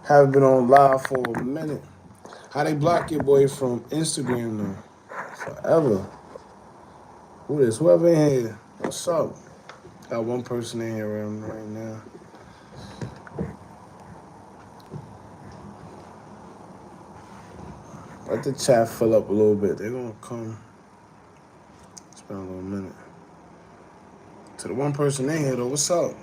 Haven't been on live for a minute. How they block your boy from Instagram though? Forever. Who this? Whoever in here. What's up? Got one person in here right now. Let the chat fill up a little bit. They're gonna come. It's been a little minute. To the one person in here though, what's up?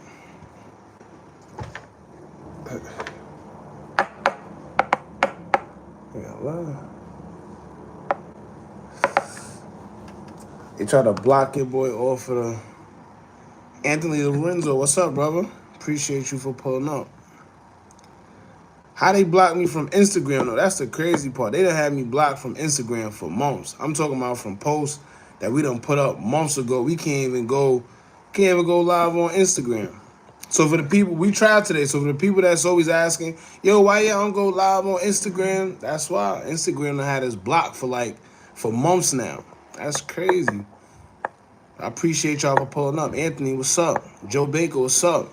Yeah, love. They try to block your boy off of the Anthony Lorenzo. What's up, brother? Appreciate you for pulling up. How they block me from Instagram though? That's the crazy part. They done had me blocked from Instagram for months. I'm talking about from posts that we done put up months ago. We can't even go live on Instagram. So for the people, we tried today. So for the people that's always asking, yo, why y'all don't go live on Instagram? That's why Instagram done had us blocked for months now. That's crazy. I appreciate y'all for pulling up. Anthony, what's up? Joe Baker, what's up?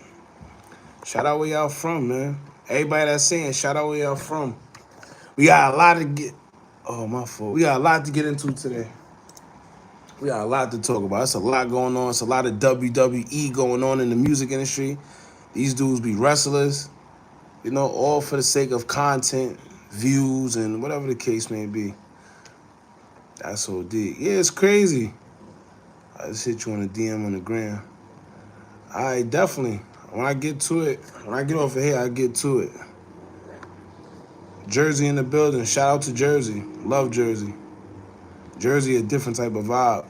Shout out where y'all from, man. Everybody that's saying, shout out where y'all from. We got a lot to get. Oh, my fault. We got a lot to get into today. We got a lot to talk about. It's a lot going on. It's a lot of WWE going on in the music industry. These dudes be wrestlers, all for the sake of content, views, and whatever the case may be. That's OD. Yeah, it's crazy. I just hit you on the DM on the gram. All right, definitely. When I get to it, when I get off of here, I get to it. Jersey in the building. Shout out to Jersey. Love Jersey. Jersey, a different type of vibe.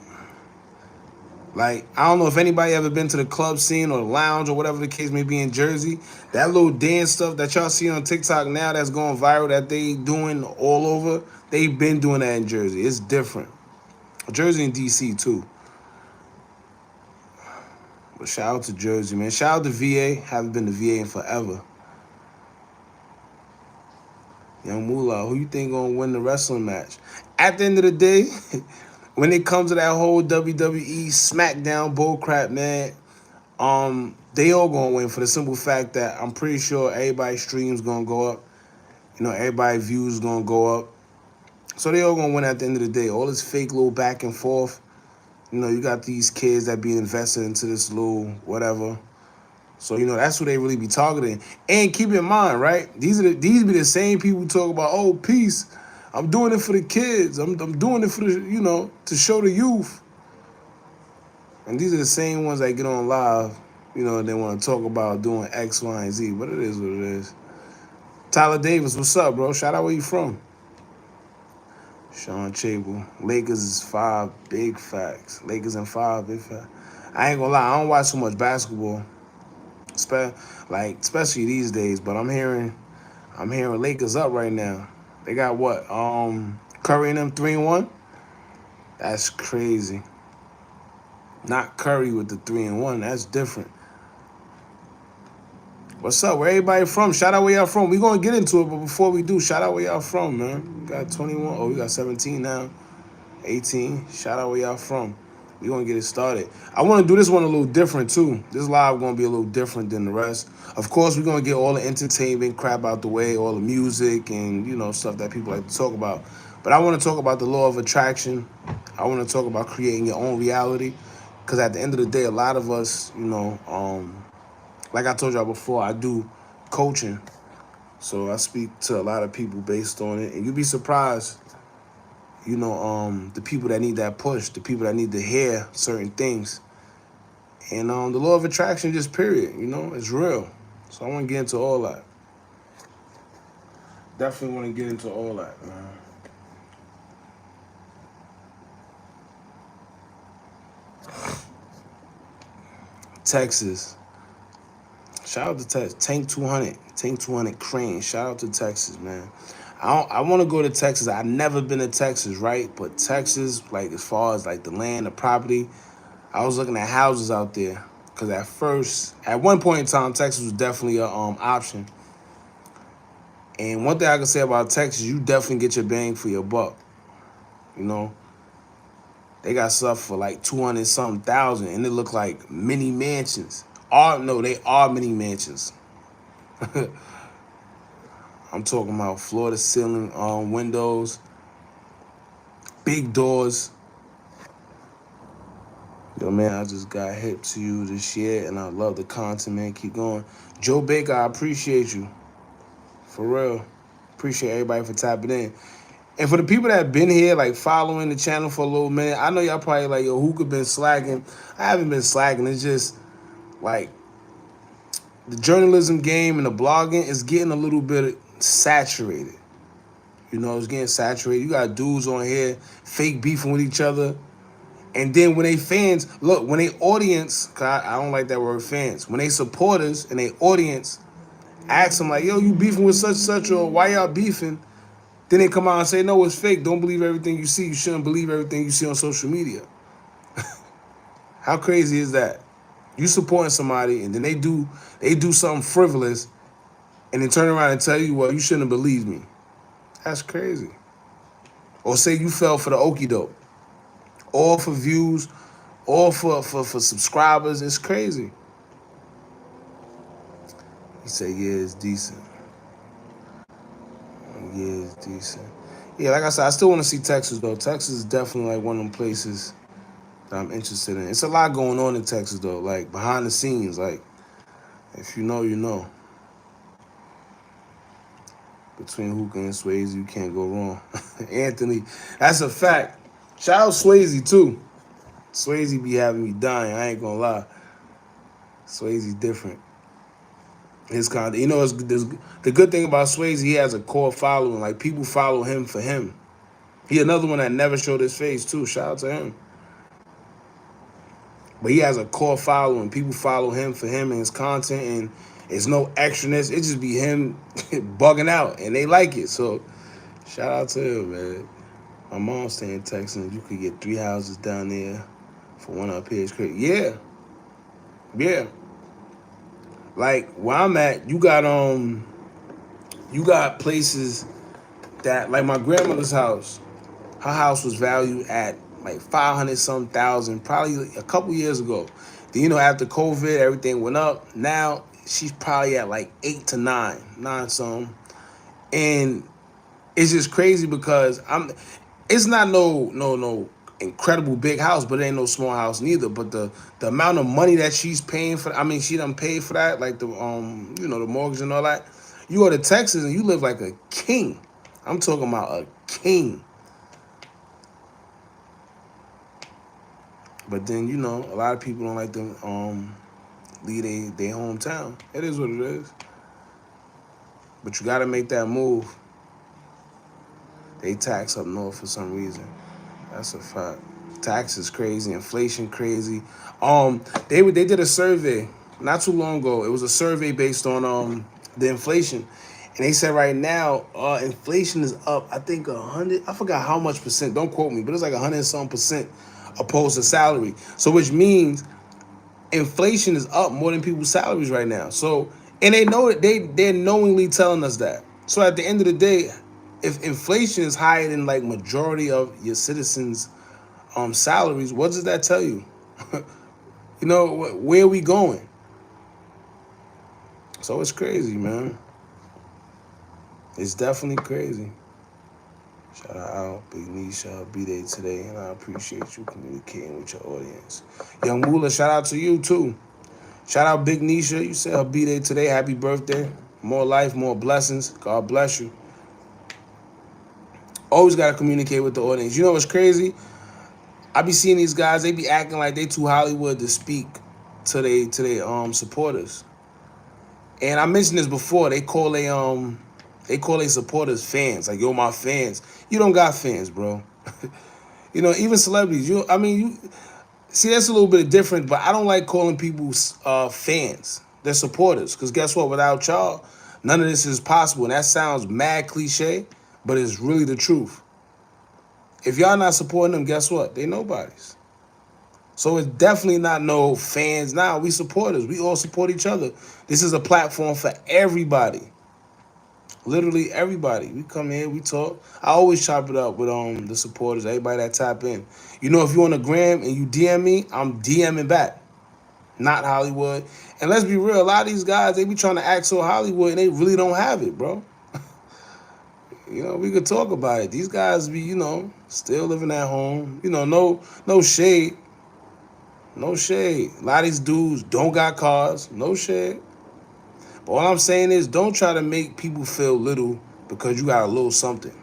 Like, I don't know if anybody ever been to the club scene or the lounge or whatever the case may be in Jersey. That little dance stuff that y'all see on TikTok now that's going viral that they doing all over, they've been doing that in Jersey. It's different. Jersey and DC too. But shout out to Jersey, man. Shout out to VA. Haven't been to VA in forever. Young Moolah, who you think gonna win the wrestling match? At the end of the day, when it comes to that whole WWE SmackDown bullcrap, man, they all gonna win for the simple fact that I'm pretty sure everybody's streams gonna go up. Everybody's views gonna go up. So they all gonna win at the end of the day. All this fake little back and forth. You got these kids that be invested into this little whatever. So, that's who they really be targeting. And keep in mind, right? These be the same people who talk about, oh, peace. I'm doing it for the kids. I'm doing it for the, to show the youth. And these are the same ones that get on live, they want to talk about doing X, Y, and Z. But it is what it is. Tyler Davis, what's up, bro? Shout out where you from. Sean Chable. Lakers is 5, big facts. Lakers in 5, big facts. I ain't gonna lie, I don't watch so much basketball. Especially these days, but I'm hearing Lakers up right now. They got what? Curry and them 3-1? That's crazy. Not Curry with the 3-1. That's different. What's up? Where everybody from? Shout out where y'all from. We gonna get into it, but before we do, shout out where y'all from, man. We got 21. Oh, we got 17 now. 18. Shout out where y'all from. We gonna get it started. I want to do this one a little different too. This live gonna be a little different than the rest. Of course, we're gonna get all the entertainment crap out the way, all the music and stuff that people like to talk about. But I want to talk about the law of attraction. I want to talk about creating your own reality, because at the end of the day, a lot of us, like I told y'all before, I do coaching, so I speak to a lot of people based on it, and you'd be surprised. The people that need that push, the people that need to hear certain things. And the law of attraction, just period, it's real. So I want to get into all that. Definitely want to get into all that, man. Texas. Shout out to Texas. Tank 200 Crane. Shout out to Texas, man. I want to go to Texas. I've never been to Texas, right? But Texas, as far as the land, the property, I was looking at houses out there. Because at one point in time, Texas was definitely an option. And one thing I can say about Texas, you definitely get your bang for your buck. They got stuff for 200 something thousand, and it look like mini mansions. No, they are mini mansions. I'm talking about floor to ceiling windows, big doors. Yo, man, I just got hip to you this year, and I love the content, man. Keep going. Joe Baker, I appreciate you. For real. Appreciate everybody for tapping in. And for the people that have been here, like following the channel for a little minute, I know y'all probably like, yo, Hookah been slacking. I haven't been slacking. It's just like the journalism game and the blogging is getting a little bit saturated. You know, it's getting saturated. You got dudes on here fake beefing with each other. And then when they fans, look, when they audience, cause I don't like that word fans, when they supporters and they audience ask them like, yo, you beefing with such or why y'all beefing? Then they come out and say, no, it's fake. Don't believe everything you see. You shouldn't believe everything you see on social media. How crazy is that? You supporting somebody and then they do something frivolous and then turn around and tell you, well, you shouldn't believe me. That's crazy. Or say you fell for the okie doke. All for views, all for subscribers. It's crazy. He said, yeah, it's decent. Yeah, it's decent. Yeah, like I said, I still want to see Texas, though. Texas is definitely like one of them places that I'm interested in. It's a lot going on in Texas, though, like behind the scenes. Like, if you know, you know. Between Hookah and Swayze, you can't go wrong. Anthony, that's a fact. Shout out Swayze, too. Swayze be having me dying, I ain't gonna lie. Swayze different. His content, you know, the good thing about Swayze, he has a core following. Like, people follow him for him. He another one that never showed his face, too. Shout out to him. But he has a core following. People follow him for him and his content, and it's no extraness. It just be him bugging out, and they like it. So, shout out to him, man. My mom staying in Texas. You could get 3 houses down there for one up here. It's crazy. Yeah. Yeah. Like, where I'm at, you got places that, like my grandmother's house. Her house was valued at like 500 some thousand, probably a couple years ago. Then, you know, after COVID, everything went up. Now she's probably at like 8 to 9 some. And it's just crazy because it's not no incredible big house, but it ain't no small house neither. But the amount of money that she's paying for, I mean, she done paid for that, like the you know, the mortgage and all that. You go to Texas and you live like a king. I'm talking about a king. But then, you know, a lot of people don't like to leave their hometown. It is what it is. But you gotta make that move. They tax up north for some reason. That's a fact. Taxes crazy, inflation crazy. They did a survey not too long ago. It was a survey based on the inflation, and they said right now inflation is up. I think 100. I forgot how much percent. Don't quote me, but it's like 100% opposed to salary. So which means inflation is up more than people's salaries right now. So and they know it. They're knowingly telling us that. So at the end of the day, if inflation is higher than like majority of your citizens' salaries, what does that tell you? You know, where are we going? So it's crazy, man. It's definitely crazy. Shout out, Big Nisha, be there today, and I appreciate you communicating with your audience. Young Moolah, shout out to you too. Shout out Big Nisha, you said her be there today. Happy birthday. More life, more blessings. God bless you. Always gotta communicate with the audience. You know what's crazy? I be seeing these guys, they be acting like they too Hollywood to speak to they supporters. And I mentioned this before, they call they supporters fans. Like, yo, my fans. You don't got fans, bro. You know, even celebrities, you see, that's a little bit different, but I don't like calling people fans. They're supporters. Because guess what? Without y'all, none of this is possible. And that sounds mad cliche, but it's really the truth. If y'all not supporting them, guess what? They nobodies. So it's definitely not no fans now. We supporters. We all support each other. This is a platform for everybody. Literally everybody. We come here, we talk. I always chop it up with the supporters, everybody that tap in. You know, if you're on the gram and you DM me, I'm DMing back. Not Hollywood. And let's be real, a lot of these guys, they be trying to act so Hollywood and they really don't have it, bro. We could talk about it. These guys be, still living at home. No shade. No shade. A lot of these dudes don't got cars. No shade. But all I'm saying is don't try to make people feel little because you got a little something.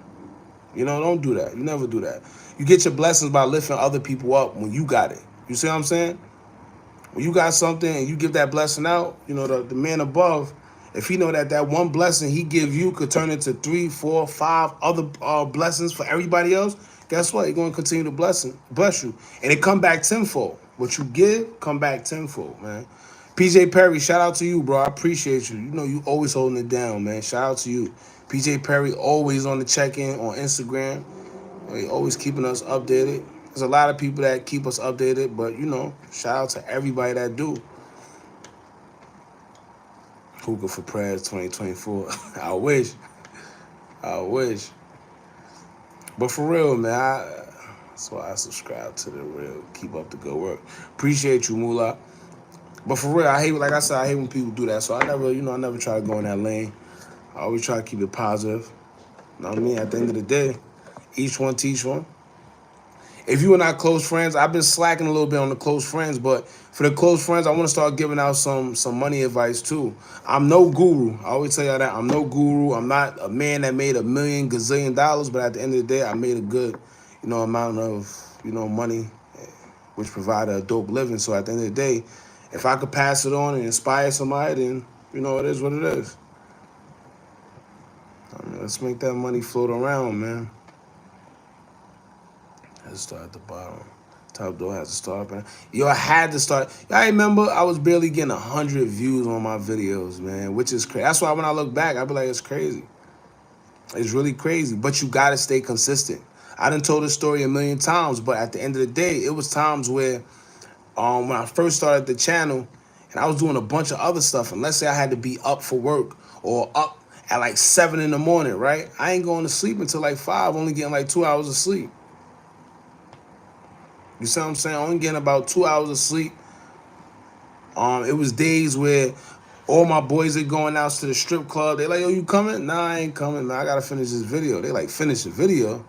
Don't do that. You never do that. You get your blessings by lifting other people up when you got it. You see what I'm saying? When you got something and you give that blessing out, the man above, if he know that one blessing he give you could turn into 3, 4, 5 other blessings for everybody else, guess what? He's going to continue to bless you. And it come back tenfold. What you give, come back tenfold, man. PJ Perry, shout out to you, bro. I appreciate you. You always holding it down, man. Shout out to you. PJ Perry always on the check-in on Instagram. He always keeping us updated. There's a lot of people that keep us updated, but, shout out to everybody that do. Hookah for prayers 2024. I wish. But for real, man, that's why I subscribe to the real. Keep up the good work. Appreciate you, Moolah. But for real, like I said, I hate when people do that. So I never try to go in that lane. I always try to keep it positive. You know what I mean? At the end of the day, each one teach one. If you and I close friends, I've been slacking a little bit on the close friends, but for the close friends, I want to start giving out some money advice too. I'm no guru. I always tell y'all that. I'm no guru. I'm not a man that made $1 million gazillion, but at the end of the day, I made a good, amount of, money, which provided a dope living. So at the end of the day, if I could pass it on and inspire somebody, then, it is what it is. Let's make that money float around, man. Has to start at the bottom. Top door has to start, man. I had to start. I remember I was barely getting 100 views on my videos, man, which is crazy. That's why when I look back, I be like, it's crazy. It's really crazy. But you got to stay consistent. I done told this story 1,000,000 times, but at the end of the day, it was times where when I first started the channel and I was doing a bunch of other stuff, and let's say I had to be up for work or up at like 7 in the morning, right? I ain't going to sleep until like 5, only getting like 2 hours of sleep. You see what I'm saying? Only getting about 2 hours of sleep. It was days where all my boys are going out to the strip club. They like, yo, you coming? Nah, I ain't coming, man. I got to finish this video. They like, finish a video?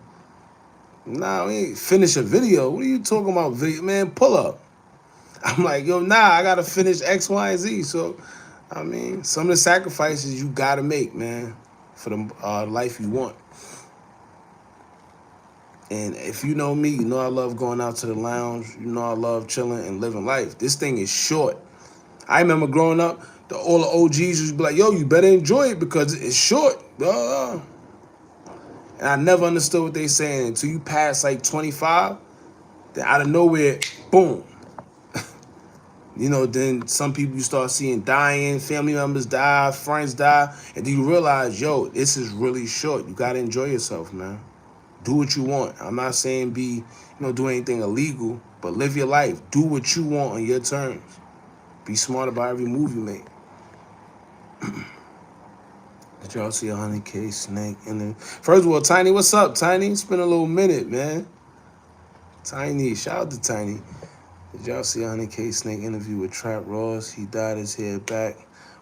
Nah, we ain't finish a video. What are you talking about, video? Man, pull up. I'm like, yo, nah, I got to finish X, Y, and Z. So, I mean, some of the sacrifices you got to make, man, for the life you want. And if you know me, you know I love going out to the lounge. You know I love chilling and living life. This thing is short. I remember growing up, all the OGs used to be like, yo, you better enjoy it because it's short. And I never understood what they saying until you pass like 25. Then out of nowhere, boom. Then some people you start seeing dying, family members die, friends die. And then you realize, yo, this is really short. You got to enjoy yourself, man. Do what you want. I'm not saying do anything illegal, but live your life. Do what you want on your terms. Be smart about every move you make. Did y'all see 100K snake in there? First of all, Tiny, what's up, Tiny? It's been a little minute, man. Tiny, shout out to Tiny. Did y'all see 100K snake interview with Trap Ross? He dyed his hair back.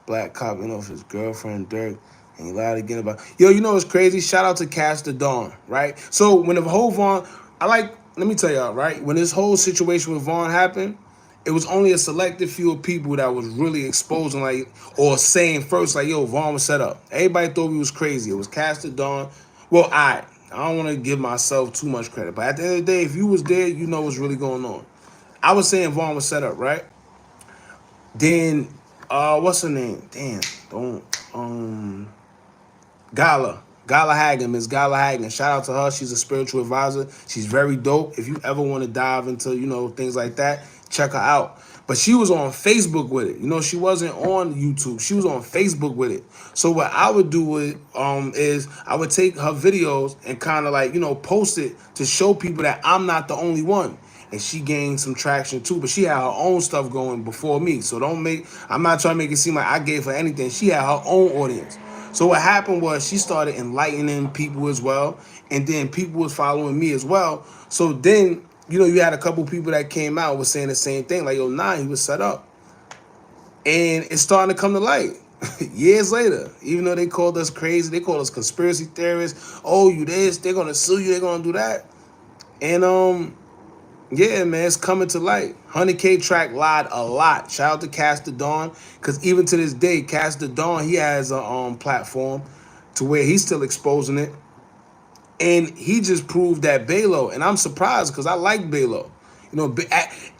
Black cop went off his girlfriend, Durk. And he lied again about... Yo, you know what's crazy? Shout out to Cash the Dawn, right? So when the whole Vaughn... let me tell y'all, right? When this whole situation with Vaughn happened, it was only a selected few of people that was really exposing, or saying first, yo, Vaughn was set up. Everybody thought we was crazy. It was Cash the Dawn. Well, I don't want to give myself too much credit, but at the end of the day, if you was there, you know what's really going on. I was saying Vaughn was set up, right? Then, what's her name? Damn, Gala Hagen, Miss Gala Hagen. Shout out to her. She's a spiritual advisor. She's very dope. If you ever want to dive into, things like that, check her out. But she was on Facebook with it. She wasn't on YouTube. She was on Facebook with it. So what I would do is I would take her videos and kind of post it to show people that I'm not the only one. And she gained some traction too, but she had her own stuff going before me. So I'm not trying to make it seem like I gave her anything. She had her own audience. So what happened was she started enlightening people as well. And then people was following me as well. So then, you had a couple people that came out was saying the same thing. Like, yo, nah, he was set up. And it's starting to come to light. Years later, even though they called us crazy, they called us conspiracy theorists. Oh, you this, they're gonna sue you, they're gonna do that. And yeah, man, it's coming to light. 100K track lied a lot. Shout out to Cast the Dawn, because even to this day, Cast the Dawn, he has a platform to where he's still exposing it. And he just proved that Balo, and I'm surprised because I like Balo. You know,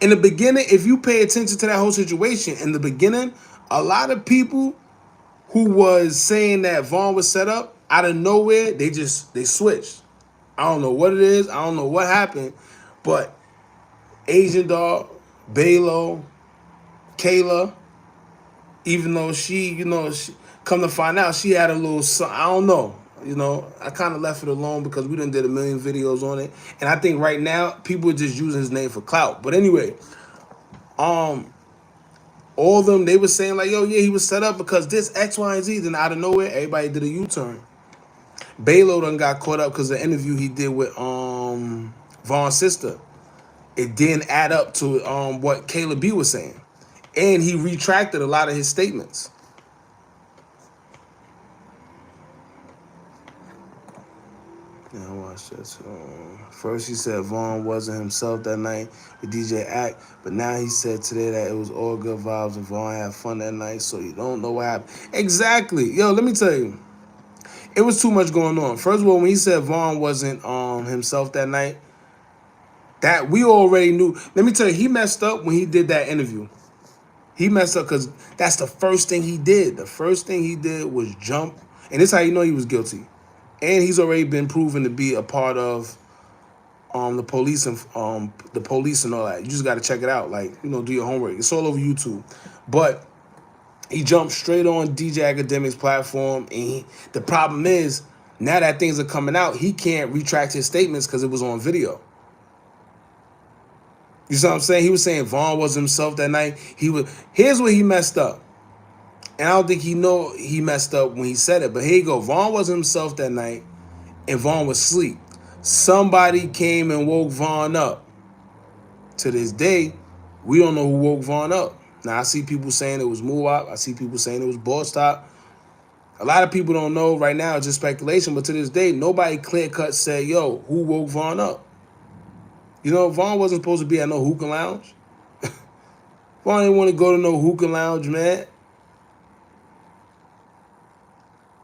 in the beginning, if you pay attention to that whole situation, in the beginning, a lot of people who was saying that Vaughn was set up, out of nowhere, they switched. I don't know what it is. I don't know what happened, but Asian Dog, Balo, Kayla, even though she come to find out she had a little son. I don't know. I kind of left it alone because we done did a million videos on it. And I think right now, people are just using his name for clout. But anyway, all of them, they were saying like, yo, yeah, he was set up because this X, Y, and Z. Then out of nowhere, everybody did a U-turn. Balo done got caught up because the interview he did with Vaughn's sister. It didn't add up to what Kayla B was saying. And he retracted a lot of his statements. Yeah, I watched that. First he said Vaughn wasn't himself that night with DJ Act, but now he said today that it was all good vibes and Vaughn had fun that night, so you don't know what happened. Exactly. Yo, let me tell you. It was too much going on. First of all, when he said Vaughn wasn't himself that night, that we already knew. Let me tell you, he messed up when he did that interview. He messed up because that's the first thing he did. The first thing he did was jump, and this is how you know he was guilty. And he's already been proven to be a part of the police and all that. You just got to check it out. Like, do your homework. It's all over YouTube. But he jumped straight on DJ Academic's platform, and the problem is now that things are coming out, he can't retract his statements because it was on video. You see what I'm saying? He was saying Vaughn was himself that night. Here's where he messed up. And I don't think he messed up when he said it. But here you go. Vaughn was himself that night, and Vaughn was asleep. Somebody came and woke Vaughn up. To this day, we don't know who woke Vaughn up. Now, I see people saying it was Muwap. I see people saying it was Boss Top. A lot of people don't know right now. It's just speculation. But to this day, nobody clear-cut said, yo, who woke Vaughn up? Vaughn wasn't supposed to be at no hookah lounge. Vaughn didn't want to go to no hookah lounge, man.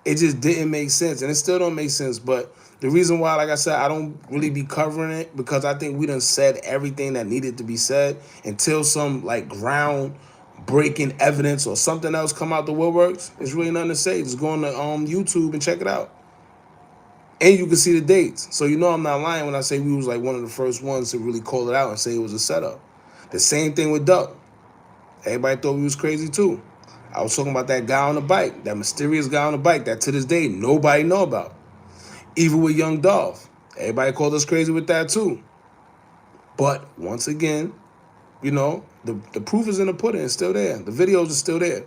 It just didn't make sense, and it still don't make sense. But the reason why, like I said, I don't really be covering it because I think we done said everything that needed to be said until some like ground-breaking evidence or something else come out the woodworks. There's really nothing to say. Just go on to YouTube and check it out. And you can see the dates. So I'm not lying when I say we was like one of the first ones to really call it out and say it was a setup. The same thing with Duck. Everybody thought we was crazy too. I was talking about that guy on the bike, that mysterious guy on the bike that to this day nobody know about. Even with Young Dolph. Everybody called us crazy with that too. But once again, the proof is in the pudding. It's still there. The videos are still there.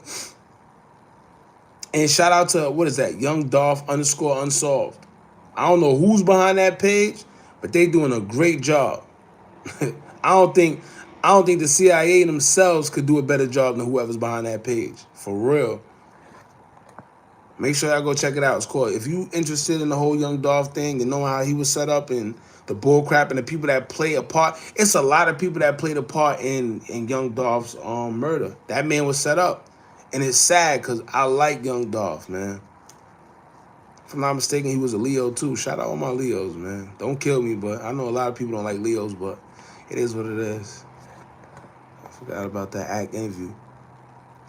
And shout out to, what is that? Young Dolph _unsolved. I don't know who's behind that page, but they doing a great job. I don't think the CIA themselves could do a better job than whoever's behind that page. For real. Make sure y'all go check it out. It's called, if you interested in the whole Young Dolph thing and know how he was set up and the bull crap and the people that play a part, it's a lot of people that played a part in Young Dolph's murder. That man was set up. And it's sad because I like Young Dolph, man. If I'm not mistaken, he was a Leo too. Shout out all my Leos, man. Don't kill me, but I know a lot of people don't like Leos, but it is what it is. I forgot about that Act interview.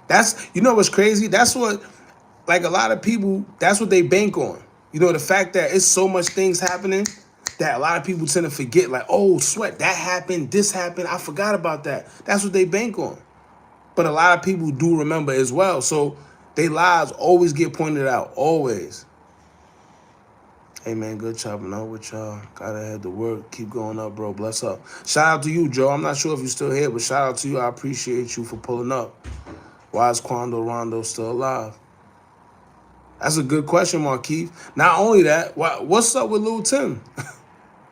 What's crazy? That's what, like, a lot of people, that's what they bank on. The fact that it's so much things happening that a lot of people tend to forget, like, oh, sweat, that happened, this happened, I forgot about that. That's what they bank on. But a lot of people do remember as well. So their lives always get pointed out, always. Hey, man, good chopping out with y'all. Gotta head to work. Keep going up, bro. Bless up. Shout out to you, Joe. I'm not sure if you're still here, but shout out to you. I appreciate you for pulling up. Why is Quando Rondo still alive? That's a good question, Markeith. Not only that, what's up with Lil Tim?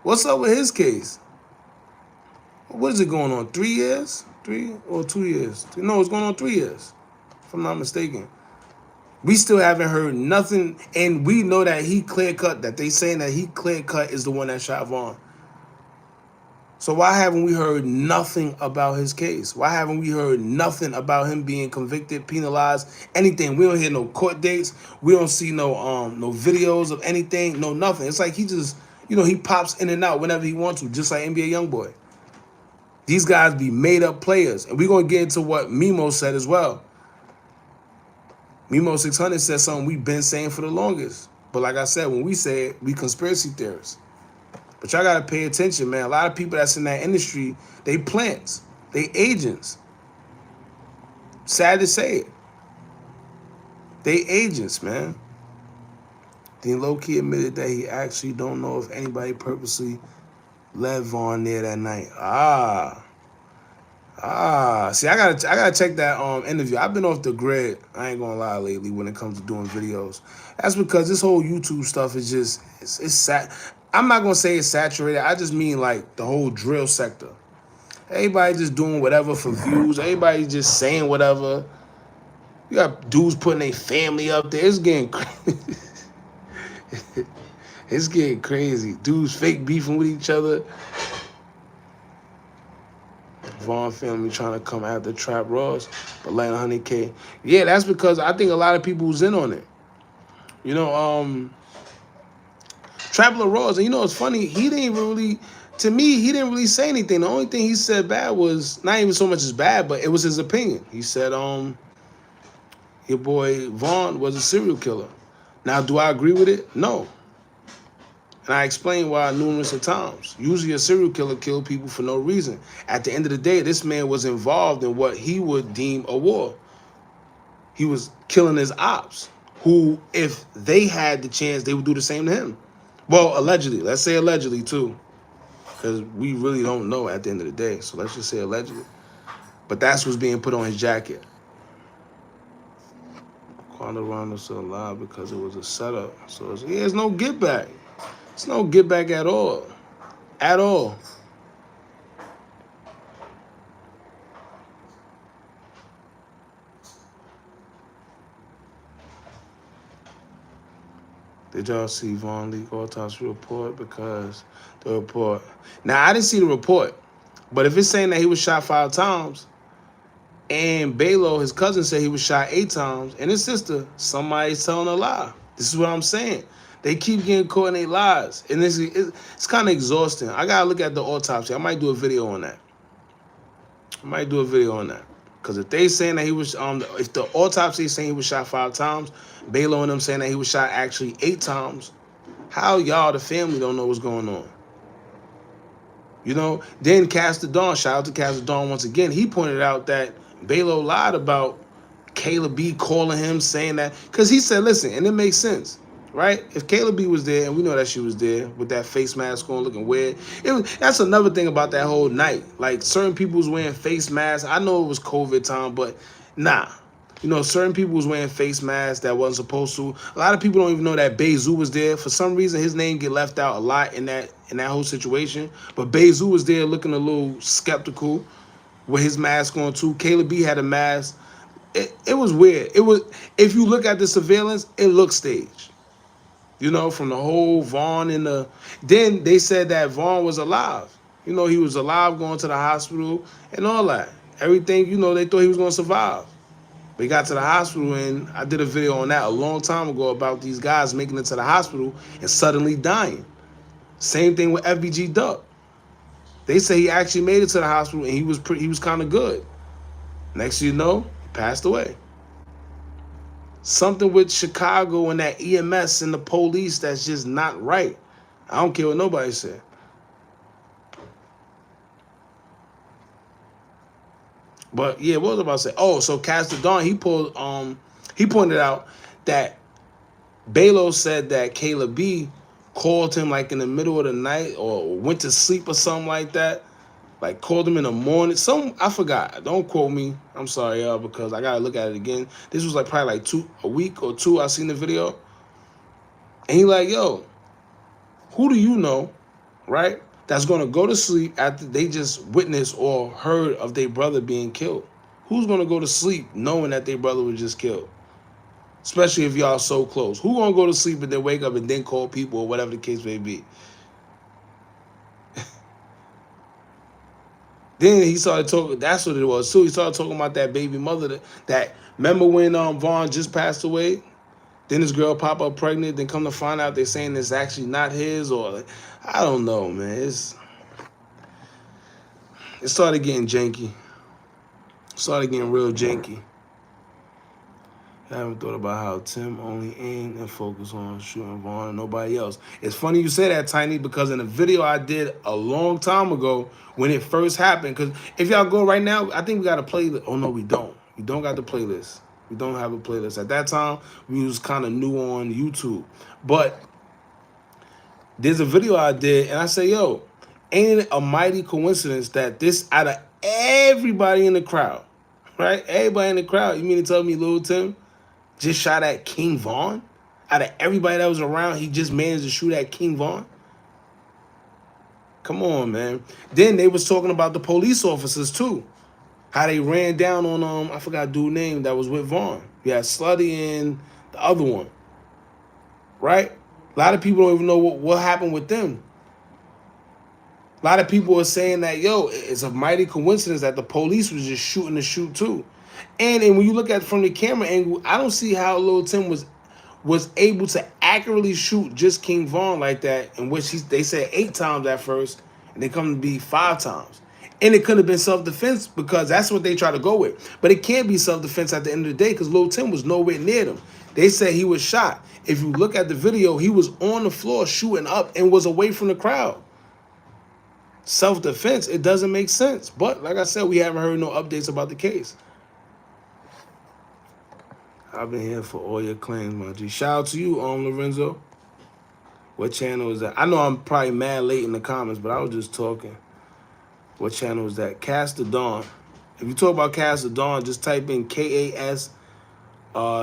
What's up with his case? What is it going on? 3 years? 3 or 2 years? No, it's going on 3 years, if I'm not mistaken. We still haven't heard nothing, and we know that he clear cut. That they saying that he clear cut is the one that shot Vaughn. So why haven't we heard nothing about his case? Why haven't we heard nothing about him being convicted, penalized, anything? We don't hear no court dates. We don't see no videos of anything, no nothing. It's like he just, he pops in and out whenever he wants to, just like NBA YoungBoy. These guys be made up players, and we're gonna get into what Memo said as well. Memo600 said something we've been saying for the longest. But like I said, when we say it, we conspiracy theorists. But y'all gotta pay attention, man. A lot of people that's in that industry, they plants, they agents. Sad to say it. They agents, man. Then low-key admitted that he actually don't know if anybody purposely led Vaughn there that night. See, I gotta check that interview. I've been off the grid, I ain't gonna lie, lately when it comes to doing videos. That's because this whole YouTube stuff is just it's sad. I'm not gonna say it's saturated. I just mean like the whole drill sector. Everybody just doing whatever for views. Everybody just saying whatever. You got dudes putting their family up there. It's getting crazy. It's getting crazy. Dudes fake beefing with each other. Vaughn family trying to come after Trap Ross, but like 100K. Yeah, that's because I think a lot of people was in on it. Trap Ross, and it's funny, he didn't really, to me, he didn't really say anything. The only thing he said bad was, not even so much as bad, but it was his opinion. He said, your boy Vaughn was a serial killer. Now, do I agree with it? No. And I explained why numerous of times. Usually a serial killer killed people for no reason. At the end of the day, this man was involved in what he would deem a war. He was killing his ops, who, if they had the chance, they would do the same to him. Well, allegedly. Let's say allegedly, too. Because we really don't know at the end of the day. So let's just say allegedly. But that's what's being put on his jacket. Quando Rondo's still alive because it was a setup. So it's no get back. It's no get back at all. At all. Did y'all see Vaughn leak autopsy report? Because the report. Now, I didn't see the report. But if it's saying that he was shot 5 times, and Balo, his cousin, said he was shot 8 times, and his sister, somebody's telling a lie. This is what I'm saying. They keep getting caught in their lies. And it's kind of exhausting. I got to look at the autopsy. I might do a video on that. Because if they saying that he was, if the autopsy is saying he was shot 5 times, Balo and them saying that he was shot actually 8 times, how y'all, the family, don't know what's going on? Then Castor Dawn, shout out to Castor Dawn once again, he pointed out that Balo lied about Kayla B calling him, saying that, because he said, listen, and it makes sense, right? If Kayla B was there, and we know that she was there with that face mask on looking weird, that's another thing about that whole night. Like, certain people was wearing face masks. I know it was COVID time, but nah. Certain people was wearing face masks that wasn't supposed to. A lot of people don't even know that Bezu was there. For some reason, his name get left out a lot in that whole situation. But Bezu was there looking a little skeptical with his mask on too. Kayla B had a mask. It was weird. It was, if you look at the surveillance, it looked staged. From the whole Vaughn and then they said that Vaughn was alive. He was alive going to the hospital and all that. Everything, they thought he was going to survive. We got to the hospital, and I did a video on that a long time ago about these guys making it to the hospital and suddenly dying. Same thing with FBG Duck. They say he actually made it to the hospital, and he was kind of good. Next thing you know, he passed away. Something with Chicago and that EMS and the police that's just not right. I don't care what nobody said. But yeah, what was I about to say? Oh, so Castor Dawn, he pointed out that Balo said that Kayla B called him like in the middle of the night or went to sleep or something like that. Like called him in the morning. I forgot. Don't quote me. I'm sorry, y'all, because I gotta look at it again. This was like probably like a week or two I seen the video. And he like, yo, who do you know, right, that's going to go to sleep after they just witnessed or heard of their brother being killed? Who's going to go to sleep knowing that their brother was just killed? Especially if y'all so close. Who gonna go to sleep and then wake up and then call people or whatever the case may be? Then he started talking. That's what it was too. He started talking about that baby mother. That remember when Vaughn just passed away? Then this girl pop up pregnant. Then come to find out they're saying it's actually not his, or I don't know, man. It started getting janky. It started getting real janky. I haven't thought about how Tim only aimed and focused on shooting Vaughn and nobody else. It's funny you say that, Tiny, because in a video I did a long time ago when it first happened, because if y'all go right now, I think we got a playlist. Oh, no, we don't. We don't got the playlist. We don't have a playlist. At that time, we was kind of new on YouTube. But there's a video I did, and I say, yo, ain't it a mighty coincidence that this, out of everybody in the crowd, right? Everybody in the crowd, you mean to tell me Lil Tim just shot at King Von? Out of everybody that was around, he just managed to shoot at King Von? Come on, man. Then they was talking about the police officers too. How they ran down on I forgot dude's name that was with Vaughn. You had Slutty and the other one. Right? A lot of people don't even know what happened with them. A lot of people are saying that, yo, it's a mighty coincidence that the police was just shooting the shoot too. And when you look at it from the camera angle, I don't see how Lil Tim was able to accurately shoot just King Von like that, in which they said 8 times at first, and they come to be 5 times. And it could have been self-defense because that's what they try to go with. But it can't be self-defense at the end of the day because Lil Tim was nowhere near them. They said he was shot. If you look at the video, he was on the floor shooting up and was away from the crowd. Self-defense, it doesn't make sense. But like I said, we haven't heard no updates about the case. I've been here for all your claims, my G. Shout out to you, Lorenzo. What channel is that? I know I'm probably mad late in the comments, but I was just talking. What channel is that? Cast of Dawn. If you talk about Cast of Dawn, just type in KAS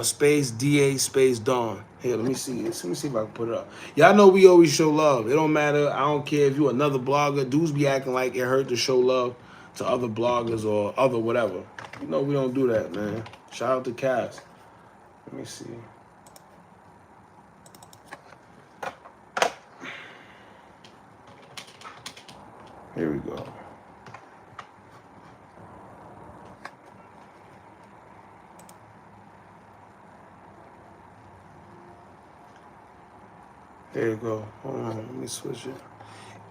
space DA space Dawn. Here, let me see. Let me see if I can put it up. Y'all know we always show love. It don't matter. I don't care if you another blogger. Dudes be acting like it hurt to show love to other bloggers or other whatever. You know we don't do that, man. Shout out to Cast. Let me see. Here we go. There you go. Hold on, let me switch it.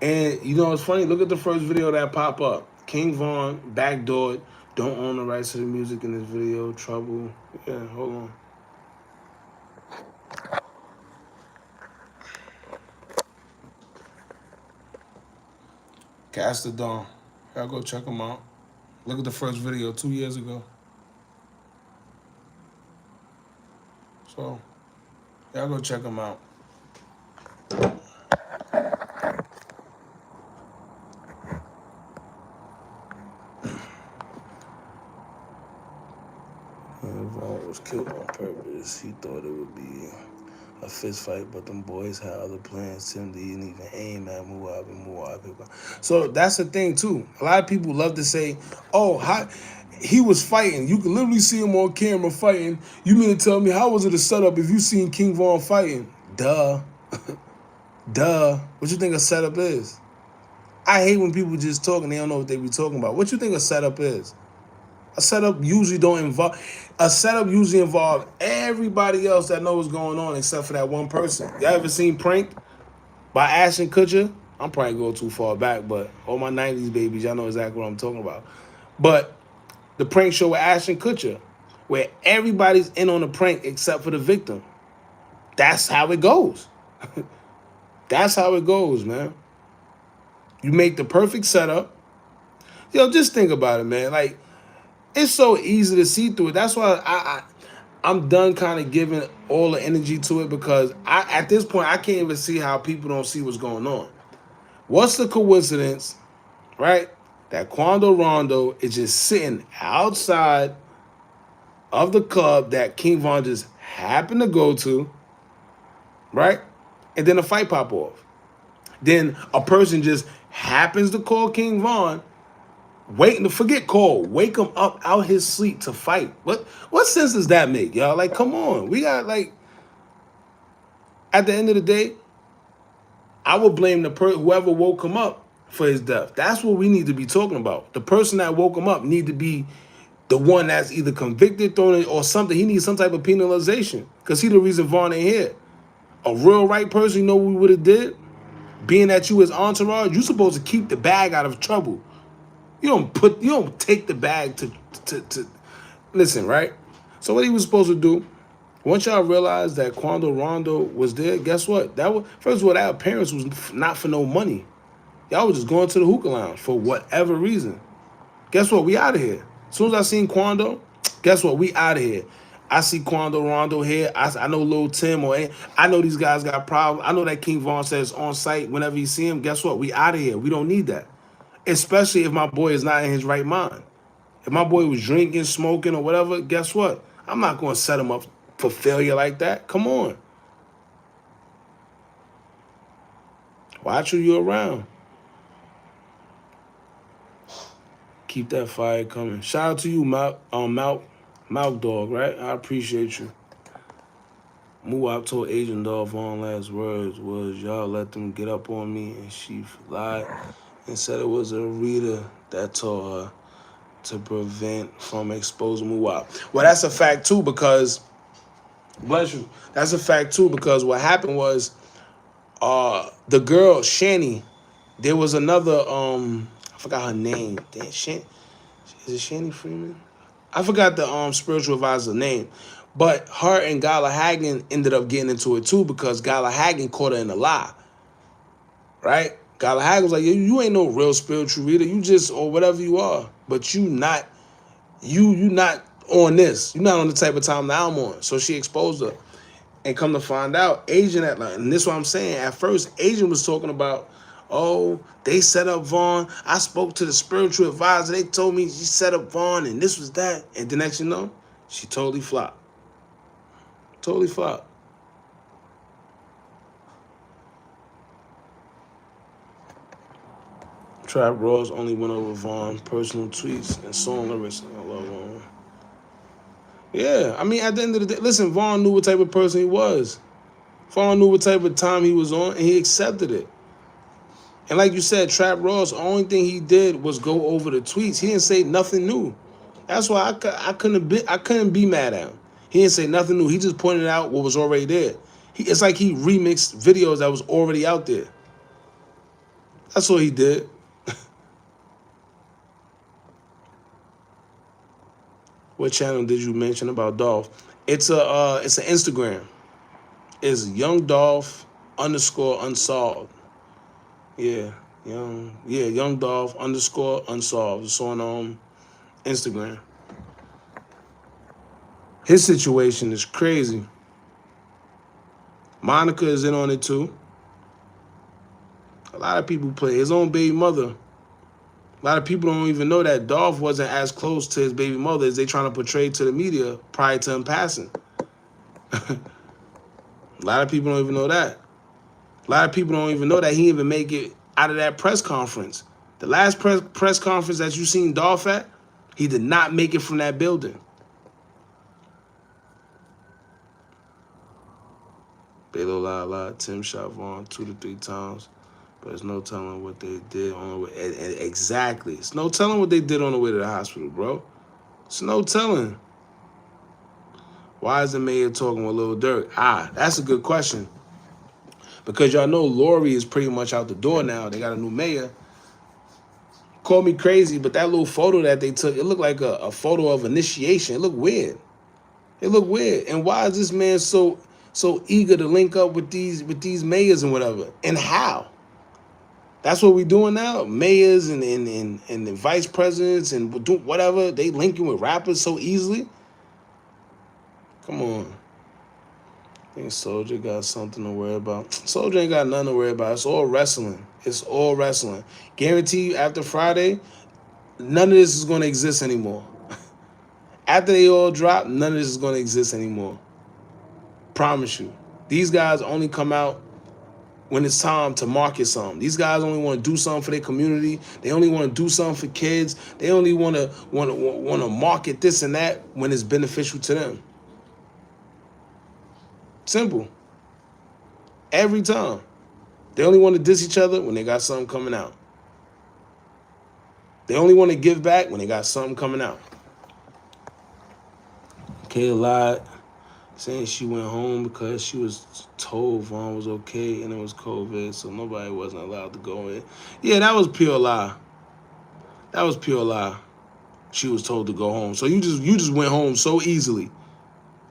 And you know what's funny? Look at the first video that pop up. King Von, backdoored, don't own the rights to the music in this video, trouble. Yeah, hold on. Cast of Dawn. Y'all go check them out. Look at the first video 2 years ago. So, y'all go check them out. Vaughn was killed on purpose. He thought it would be a fist fight, but them boys had other plans. Tim didn't even aim at Muab and Muab. So that's the thing too. A lot of people love to say, "Oh, he was fighting. You can literally see him on camera fighting. You mean to tell me how was it a setup if you seen King Von fighting?" Duh, duh. What you think a setup is? I hate when people just talk and they don't know what they be talking about. What you think a setup is? A setup usually don't involve. A setup usually involve everybody else that knows what's going on except for that one person. Y'all ever seen Pranked by Ashton Kutcher? I'm probably going too far back, but all my 90s babies, y'all know exactly what I'm talking about. But the prank show with Ashton Kutcher, where everybody's in on the prank except for the victim. That's how it goes. That's how it goes, man. You make the perfect setup. Yo, just think about it, man. Like, it's so easy to see through it. That's why I'm done kind of giving all the energy to it because at this point, I can't even see how people don't see what's going on. What's the coincidence, right, that Quando Rondo is just sitting outside of the club that King Von just happened to go to, right? And then a fight pop off. Then a person just happens to call King Von Waiting to forget Cole. Wake him up out his sleep to fight. What sense does that make, y'all? Like, come on. We got like at the end of the day, I would blame the whoever woke him up for his death. That's what we need to be talking about. The person that woke him up need to be the one that's either convicted, thrown in, or something. He needs some type of penalization because he the reason Vaughn ain't here. A real right person, you know what we would have did? Being that you his entourage, you supposed to keep the bag out of trouble. You don't take the bag to listen, right? So what he was supposed to do, once y'all realized that Quando Rondo was there, guess what? That was first of all, that appearance was not for no money. Y'all was just going to the hookah lounge for whatever reason. Guess what? We out of here. As soon as I seen Quando, guess what? We out of here. I see Quando Rondo here. I know Lil Tim I know these guys got problems. I know that King Vaughn says on site whenever you see him. Guess what? We out of here. We don't need that. Especially if my boy is not in his right mind. If my boy was drinking, smoking, or whatever, guess what? I'm not going to set him up for failure like that. Come on. Watch who you around. Keep that fire coming. Shout out to you, Mouth Dog, right? I appreciate you. Muwap told Agent Dog Vaughn last words was, y'all let them get up on me, and she lied and said it was a reader that told her to prevent from exposing Muwap. Well, that's a fact too because, bless you, that's a fact too because what happened was the girl, Shani, there was another, I forgot her name. Damn, is it Shani Freeman? I forgot the spiritual advisor's name. But her and Gala Hagen ended up getting into it too because Gala Hagen caught her in a lie. Right? Gala Hagen was like, you ain't no real spiritual reader. You just, or whatever you are. But you not on this. You're not on the type of time that I'm on. So she exposed her. And come to find out, Agent and this is what I'm saying. At first, Agent was talking about, oh, they set up Vaughn. I spoke to the spiritual advisor. They told me she set up Vaughn and this was that. And the next you know, she totally flopped. Totally flopped. Trap Raw's only went over Vaughn personal tweets and song lyrics. I love Vaughn. Yeah, I mean, at the end of the day, listen, Vaughn knew what type of person he was. Vaughn knew what type of time he was on, and he accepted it. And like you said, Trap Raw's the only thing he did was go over the tweets. He didn't say nothing new. That's why I couldn't be mad at him. He didn't say nothing new. He just pointed out what was already there. It's like he remixed videos that was already out there. That's what he did. What channel did you mention about Dolph? It's an Instagram. It's Young Dolph _ unsolved. Yeah, Young Dolph _ unsolved. It's on Instagram. His situation is crazy. Monica is in on it too. A lot of people play his own baby mother. A lot of people don't even know that Dolph wasn't as close to his baby mother as they trying to portray to the media prior to him passing. A lot of people don't even know that. A lot of people don't even know that he even make it out of that press conference. The last press conference that you seen Dolph at, he did not make it from that building. Belo La, Tim shot Vaughn 2 to 3 times, but there's no telling what they did on the way. Exactly. It's no telling what they did on the way to the hospital, bro. It's no telling. Why is the mayor talking with Lil Durk? That's a good question. Because y'all know Lori is pretty much out the door now. They got a new mayor. Call me crazy, but that little photo that they took, it looked like a photo of initiation. It looked weird. It looked weird. And why is this man so eager to link up with these mayors and whatever? And how? That's what we're doing now. Mayors and the vice presidents and whatever, they linking with rappers so easily. Come on. I think Soldier got something to worry about. Soldier ain't got nothing to worry about. It's all wrestling. It's all wrestling. Guarantee you after Friday, none of this is going to exist anymore. After they all drop, none of this is going to exist anymore. Promise you. These guys only come out when it's time to market something. These guys only want to do something for their community. They only want to do something for kids. They only want to market this and that when it's beneficial to them. Simple. Every time. They only want to diss each other when they got something coming out. They only want to give back when they got something coming out. Kayla lied, saying she went home because she was told Vaughn was okay and it was COVID, so nobody wasn't allowed to go in. Yeah, that was pure lie. That was pure lie. She was told to go home. So you just went home so easily.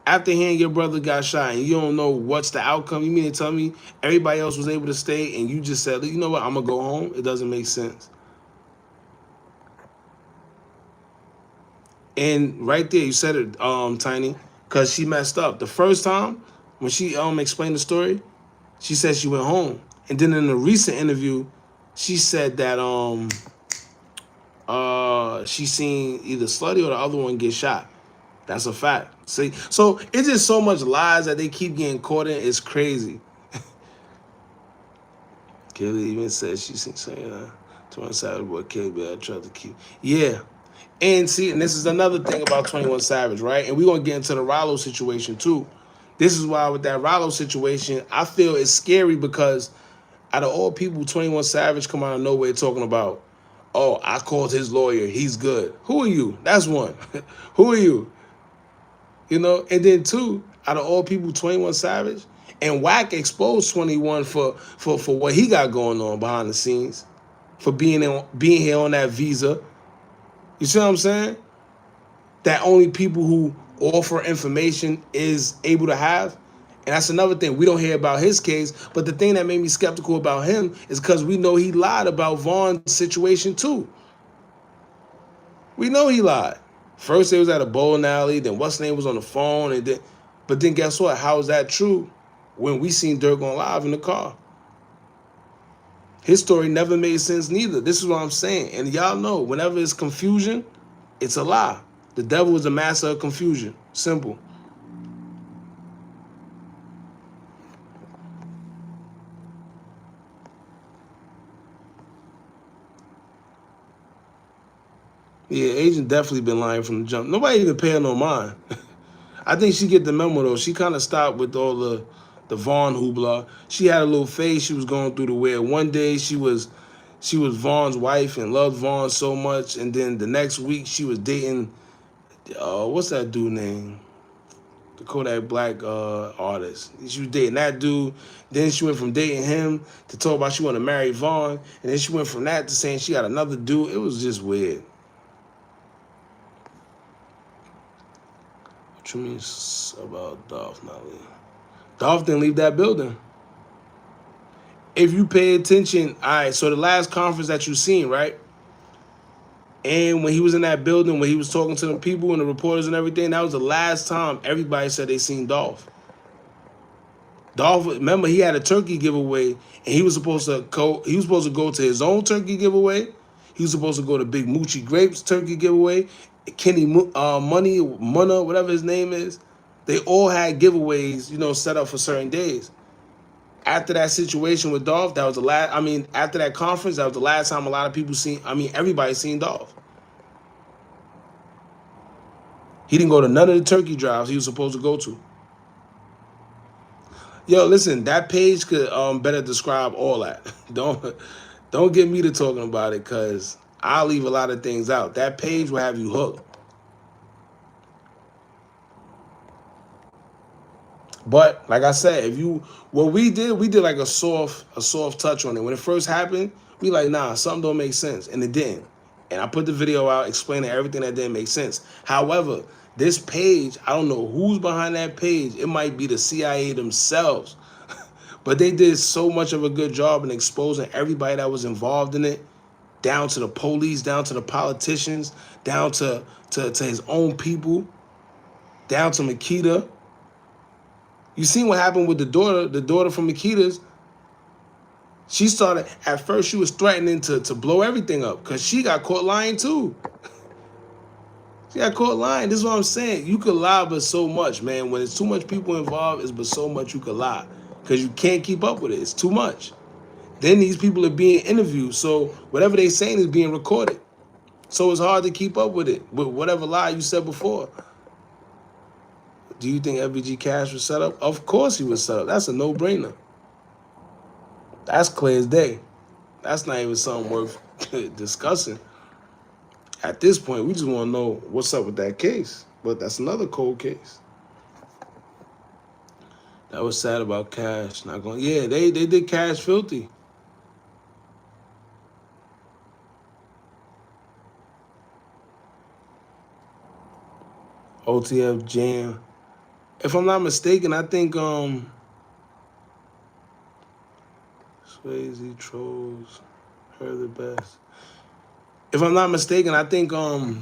After hearing your brother got shot and you don't know what's the outcome, you mean to tell me everybody else was able to stay and you just said, you know what, I'm going to go home? It doesn't make sense. And right there, you said it, Tiny, because she messed up. The first time, when she explained the story, she said she went home. And then in a recent interview, she said that she seen either Slutty or the other one get shot. That's a fact. See, so it's just so much lies that they keep getting caught in. It's crazy. Kelly even said she seen saying 21 Savage boy Kelly, I tried to keep. Yeah. And see, and this is another thing about 21 Savage, right? And we're gonna get into the Ralo situation too. This is why with that Ralo situation, I feel it's scary because out of all people, 21 Savage come out of nowhere talking about, oh, I called his lawyer, he's good. Who are you? That's one. Who are you? You know, and then two, out of all people, 21 Savage, and Wack exposed 21 for what he got going on behind the scenes, for being here on that visa. You see what I'm saying? That only people who offer information is able to have. And that's another thing. We don't hear about his case, but the thing that made me skeptical about him is because we know he lied about Vaughn's situation too. We know he lied. First, they was at a bowling alley, then what's name was on the phone, but then guess what? How is that true when we seen Durk on live in the car? His story never made sense neither. This is what I'm saying. And y'all know, whenever it's confusion, it's a lie. The devil is a master of confusion. Simple. Yeah, Agent definitely been lying from the jump. Nobody even paying no mind. I think she get the memo though. She kind of stopped with all the Vaughn hoopla. She had a little phase she was going through to where one day she was Vaughn's wife and loved Vaughn so much, and then the next week she was dating what's that dude name? The Kodak Black artist. She was dating that dude. Then she went from dating him to talk about she wanted to marry Vaughn, and then she went from that to saying she got another dude. It was just weird. What you mean about Dolph not leaving? Dolph didn't leave that building. If you pay attention, all right, so the last conference that you seen, right? And when he was in that building, when he was talking to the people and the reporters and everything, that was the last time everybody said they seen Dolph. Dolph, remember, he had a turkey giveaway, and he was supposed to go to his own turkey giveaway. He was supposed to go to Big Moochie Grapes turkey giveaway. Kenny Munna, whatever his name is. They all had giveaways, set up for certain days. After that situation with Dolph, that was the last. After that conference, that was the last time a lot of people everybody seen Dolph. He didn't go to none of the turkey drives he was supposed to go to. Yo, listen, that page could better describe all that. Don't get me to talking about it, because I'll leave a lot of things out. That page will have you hooked. But like I said, what we did like a soft touch on it. When it first happened, we like, nah, something don't make sense, and it didn't. And I put the video out explaining everything that didn't make sense. However, this page, I don't know who's behind that page. It might be the CIA themselves. But they did so much of a good job in exposing everybody that was involved in it, down to the police, down to the politicians, down to his own people, down to Makita. You seen what happened with the daughter from Makita's. She started, at first she was threatening to blow everything up because she got caught lying too. She got caught lying. This is what I'm saying. You could lie but so much, man. When it's too much people involved, it's but so much you could lie. because you can't keep up with it. It's too much. Then these people are being interviewed, so whatever they're saying is being recorded. So it's hard to keep up with it, with whatever lie you said before. Do you think FBG Cash was set up? Of course he was set up. That's a no-brainer. That's clear as day. That's not even something worth discussing. At this point, we just want to know what's up with that case. But that's another cold case. That was sad about Cash. Not going. Yeah, they did Cash filthy. OTF Jam. If I'm not mistaken, I think Swayze trolls her the best. If I'm not mistaken, I think I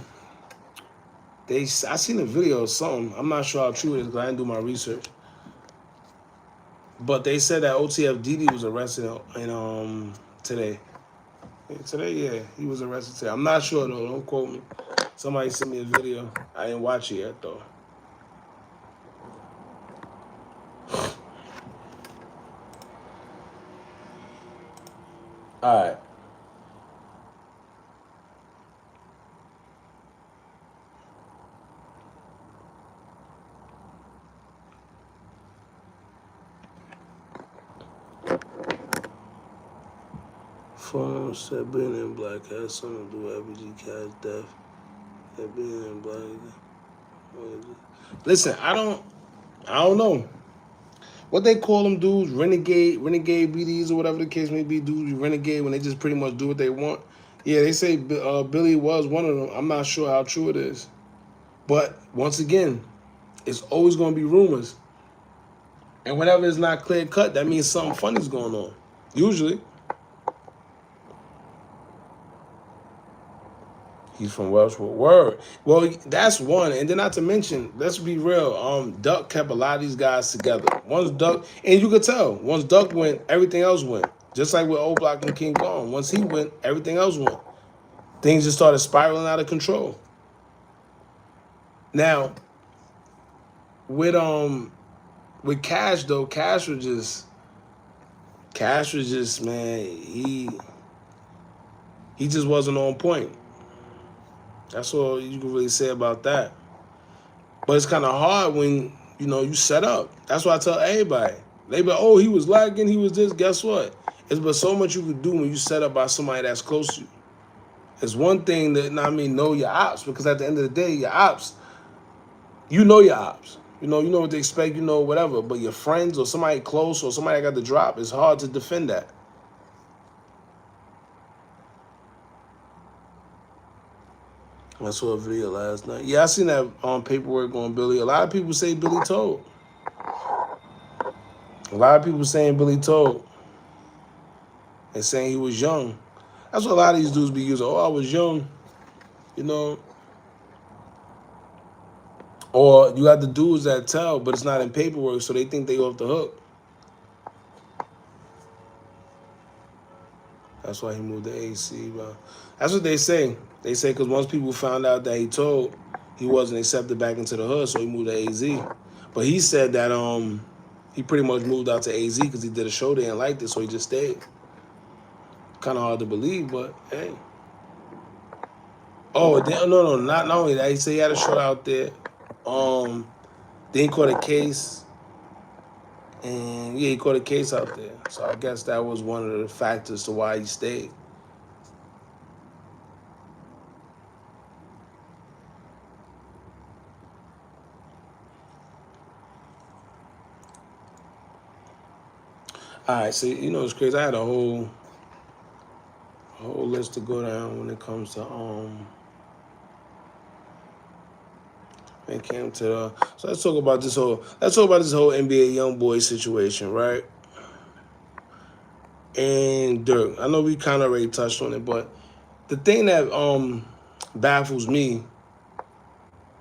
seen a video or something. I'm not sure how true it is because I didn't do my research. But they said that OTF Didi was arrested in today. Today, yeah, he was arrested today. I'm not sure though. Don't quote me. Somebody sent me a video. I didn't watch it yet though. All right. Phone said being in black has something to do with FBG Cash death. That being in black. Listen, I don't know. What they call them dudes, renegade BDs or whatever the case may be, dudes renegade when they just pretty much do what they want. Yeah, they say Billy was one of them. I'm not sure how true it is. But once again, it's always going to be rumors. And whenever it's not clear cut, that means something funny's going on. Usually. He's from Welshwood. Word. Well, that's one. And then not to mention, let's be real, Duck kept a lot of these guys together. Once Duck, and you could tell, once Duck went, everything else went. Just like with Old Block and King Gone. Once he went, everything else went. Things just started spiraling out of control. Now, with Cash though, Cash was just, man, he just wasn't on point. That's all you can really say about that. But it's kind of hard when, you set up. That's why I tell everybody. They be like, oh, he was lagging, he was this. Guess what? It's but so much you can do when you set up by somebody that's close to you. It's one thing that, know your ops, because at the end of the day, your ops, you know your ops. You know what to expect, whatever. But your friends or somebody close or somebody that got the drop, it's hard to defend that. I saw a video last night. Yeah, I seen that paperwork on Billy. A lot of people say Billy told. A lot of people saying Billy told. And saying he was young. That's what a lot of these dudes be using. Oh, I was young. Or you have the dudes that tell, but it's not in paperwork, so they think they off the hook. That's why he moved to AC, bro. That's what they say. They say because once people found out that he told, he wasn't accepted back into the hood, so he moved to AZ. But he said that he pretty much moved out to AZ because he did a show there and liked it, so he just stayed. Kind of hard to believe, but hey. Oh, no, not only that. He said he had a show out there. Then he caught a case. And yeah, he caught a case out there. So I guess that was one of the factors to why he stayed. All right, so it's crazy. I had a whole list to go down when it comes to when it came to so let's talk about this whole NBA YoungBoy situation, right? And Durk. I know we kind of already touched on it, but the thing that baffles me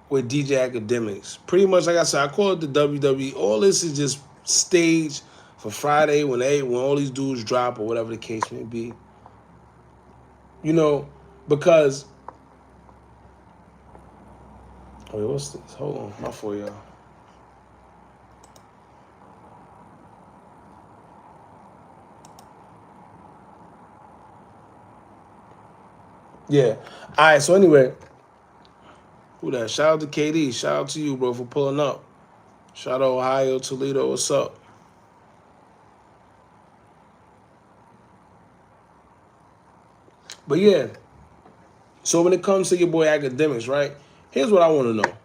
with DJ Academics, pretty much like I said, I call it the WWE. All this is just staged for Friday when all these dudes drop or whatever the case may be. Because wait, what's this? Hold on, my fault, y'all. Yeah. All right. So anyway, who that? Shout out to KD. Shout out to you, bro, for pulling up. Shout out Ohio, Toledo. What's up? But yeah. So when it comes to your boy academics, right? Here's what I want to know.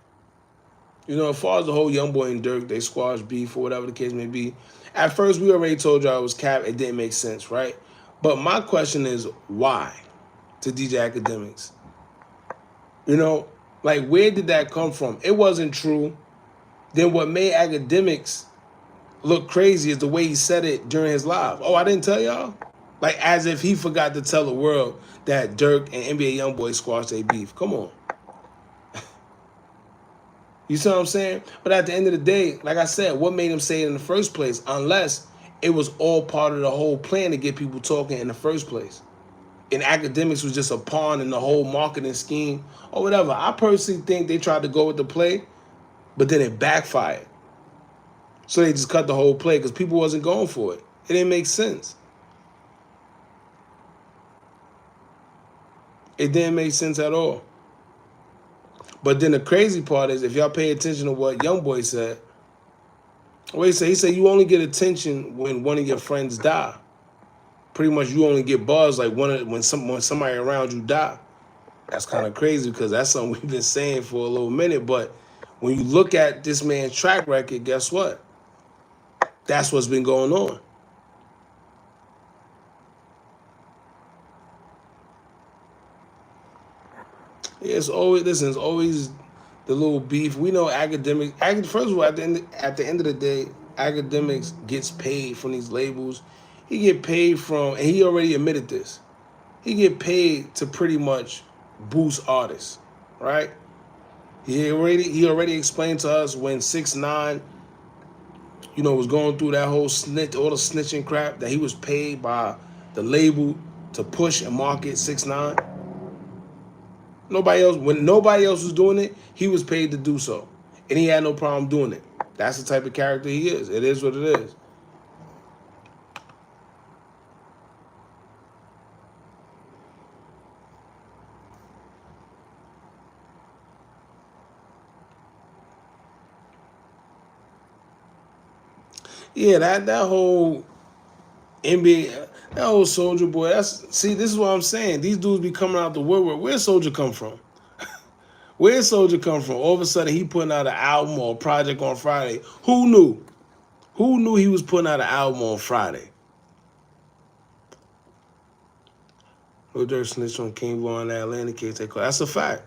You know, as far as the whole Young Boy and Durk, they squash beef or whatever the case may be. At first, we already told y'all it was cap. It didn't make sense, right? But my question is, why to DJ Academics? You know, like, where did that come from? It wasn't true. Then what made Academics look crazy is the way he said it during his live. Oh, I didn't tell y'all? Like, as if he forgot to tell the world that Durk and NBA Youngboy squashed their beef. Come on. You see what I'm saying? But at the end of the day, like I said, what made him say it in the first place? Unless it was all part of the whole plan to get people talking in the first place. And Academics was just a pawn in the whole marketing scheme or whatever. I personally think they tried to go with the play, but then it backfired. So they just cut the whole play because people wasn't going for it. It didn't make sense. It didn't make sense at all. But then the crazy part is, if y'all pay attention to what Youngboy said, what he said you only get attention when one of your friends die. Pretty much you only get buzz like when somebody around you die. That's kind of crazy because that's something we've been saying for a little minute. But when you look at this man's track record, guess what? That's what's been going on. Yeah, it's always the little beef. We know first of all, at the end of the day, academics gets paid from these labels. He get paid from, and he already admitted this. He get paid to pretty much boost artists, right? He already explained to us when 6ix9ine, was going through that whole all the snitching crap, that he was paid by the label to push and market 6ix9ine. When nobody else was doing it, he was paid to do so. And he had no problem doing it. That's the type of character he is. It is what it is. Yeah, that whole NBA, that whole Soldier Boy, this is what I'm saying. These dudes be coming out the woodwork. Where Soldier come from? Where Soldier come from? All of a sudden he putting out an album or a project on Friday. Who knew? Who knew he was putting out an album on Friday? Lil Durk snitched on King Von in that Atlanta case. That's a fact.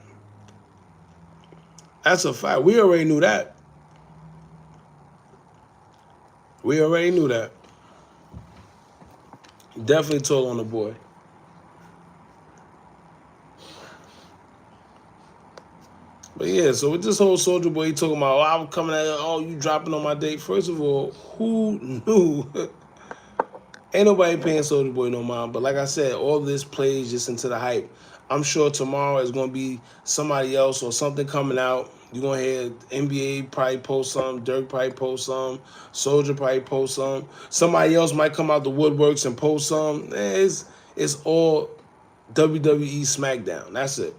That's a fact. We already knew that. We already knew that. Definitely told on the boy. But yeah, so with this whole Soldier Boy, he talking about, I'm coming at you, you dropping on my date. First of all, who knew? Ain't nobody paying Soldier Boy no mind. But like I said, all this plays just into the hype. I'm sure tomorrow is going to be somebody else or something coming out. You're going to hear NBA probably post some, Durk probably post some, Soldier probably post some. Somebody else might come out the woodworks and post some. It's all WWE SmackDown. That's it.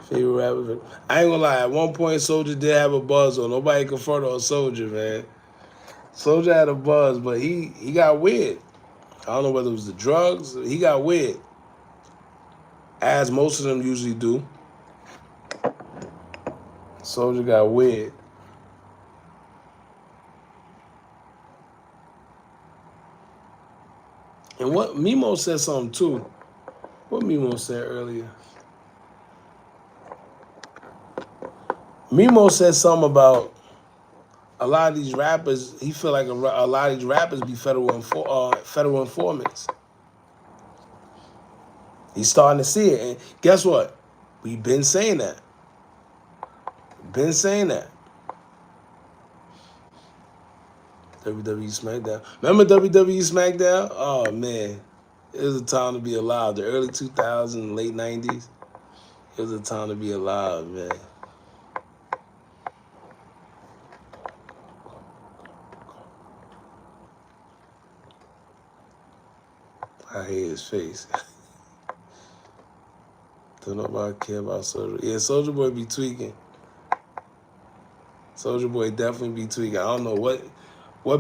Favorite rapper. I ain't gonna lie. At one point, Soldier did have a buzz on. Nobody can front on Soldier, man. Soldier had a buzz, but he got weird. I don't know whether it was the drugs. He got weird, as most of them usually do. Soldier got weird. And what Memo said something too. What Memo said earlier. Memo said something about a lot of these rappers. He feel like a lot of these rappers be federal informants. He's starting to see it, and guess what? We've been saying that. Been saying that. WWE SmackDown. Remember WWE SmackDown? Oh man, it was a time to be alive. The early 2000s, late 90s. It was a time to be alive, man. I hate his face. Don't nobody care about Soulja. Yeah, Soulja Boy be tweaking. Soulja Boy definitely be tweaking. I don't know what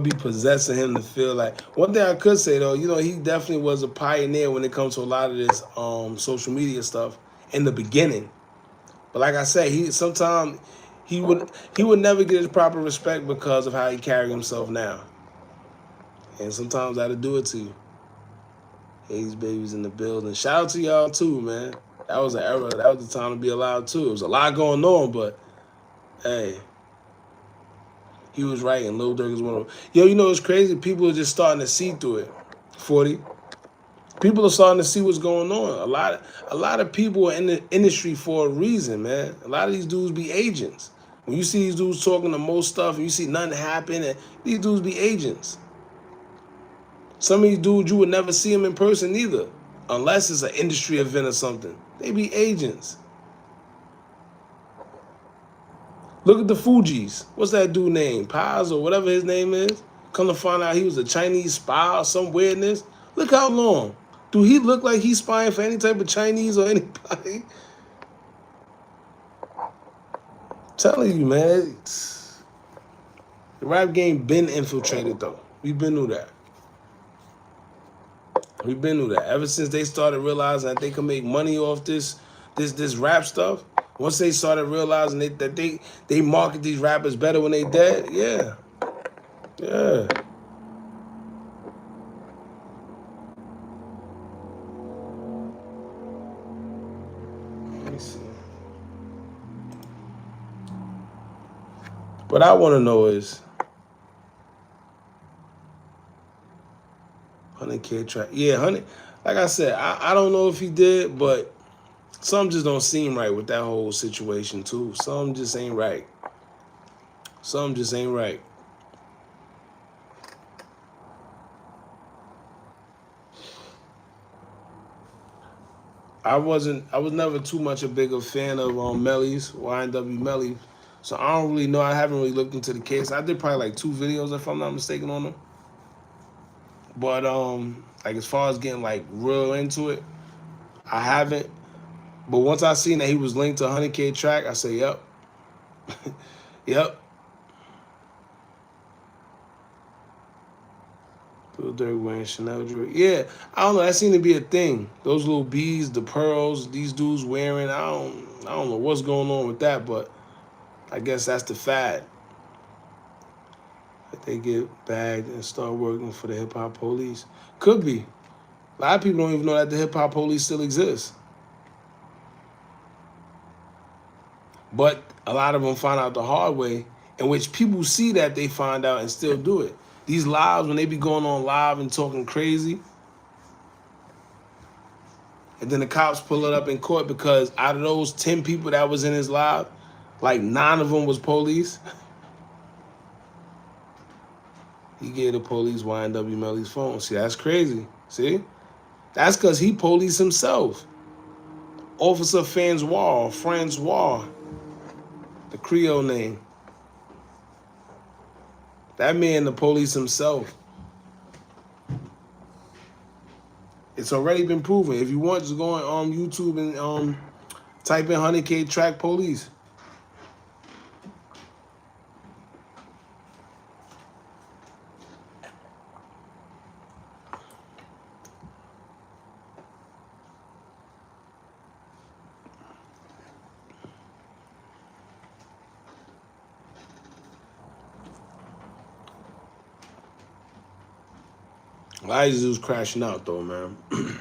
be possessing him to feel like. One thing I could say though, you know, he definitely was a pioneer when it comes to a lot of this social media stuff in the beginning. But like I said, he would never get his proper respect because of how he carry himself now. And sometimes that'll do it to you. Hayes babies in the building. Shout out to y'all too, man. That was an era. That was the time to be alive too. It was a lot going on, but hey, he was right, and Lil Durk is one of them. Yo, you know it's crazy? People are just starting to see through it. 40. People are starting to see what's going on. A lot of people are in the industry for a reason, man. A lot of these dudes be agents. When you see these dudes talking the most stuff and you see nothing happen, and these dudes be agents. Some of these dudes, you would never see them in person either, unless it's an industry event or something. They be agents. Look at the Fugees. What's that dude name? Paz or whatever his name is? Come to find out he was a Chinese spy or some weirdness. Look how long. Do he look like he's spying for any type of Chinese or anybody? I'm telling you, man. The rap game been infiltrated though. We've been through that. We've been through that. Ever since they started realizing that they can make money off this rap stuff. Once they started realizing that they market these rappers better when they dead, yeah. Yeah. Let me see. What I want to know is 100K track. Yeah, 100. Like I said, I don't know if he did, but some just don't seem right with that whole situation too. Some just ain't right. Some just ain't right. I was never too much a bigger fan of Melly's, YNW Melly. So I don't really know. I haven't really looked into the case. I did probably like 2 videos if I'm not mistaken on them. But like as far as getting like real into it, I haven't. But once I seen that he was linked to a 100K track, I say, yep. Yep. Lil Durk wearing Chanel jewelry. Yeah, I don't know. That seemed to be a thing. Those little beads, the pearls, these dudes wearing. I don't know what's going on with that, but I guess that's the fad. That they get bagged and start working for the hip hop police. Could be. A lot of people don't even know that the hip hop police still exists. But a lot of them find out the hard way, in which people see that they find out and still do it. These lives, when they be going on live and talking crazy, and then the cops pull it up in court because out of those 10 people that was in his live, like 9 of them was police. He gave the police YNW Melly's phone. See, that's crazy. See? That's because he police himself. Officer Francois, the Creole name. That man, the police himself. It's already been proven. If you want, just go on YouTube and type in 100K track police. A lot of these dudes crashing out though, man. I'm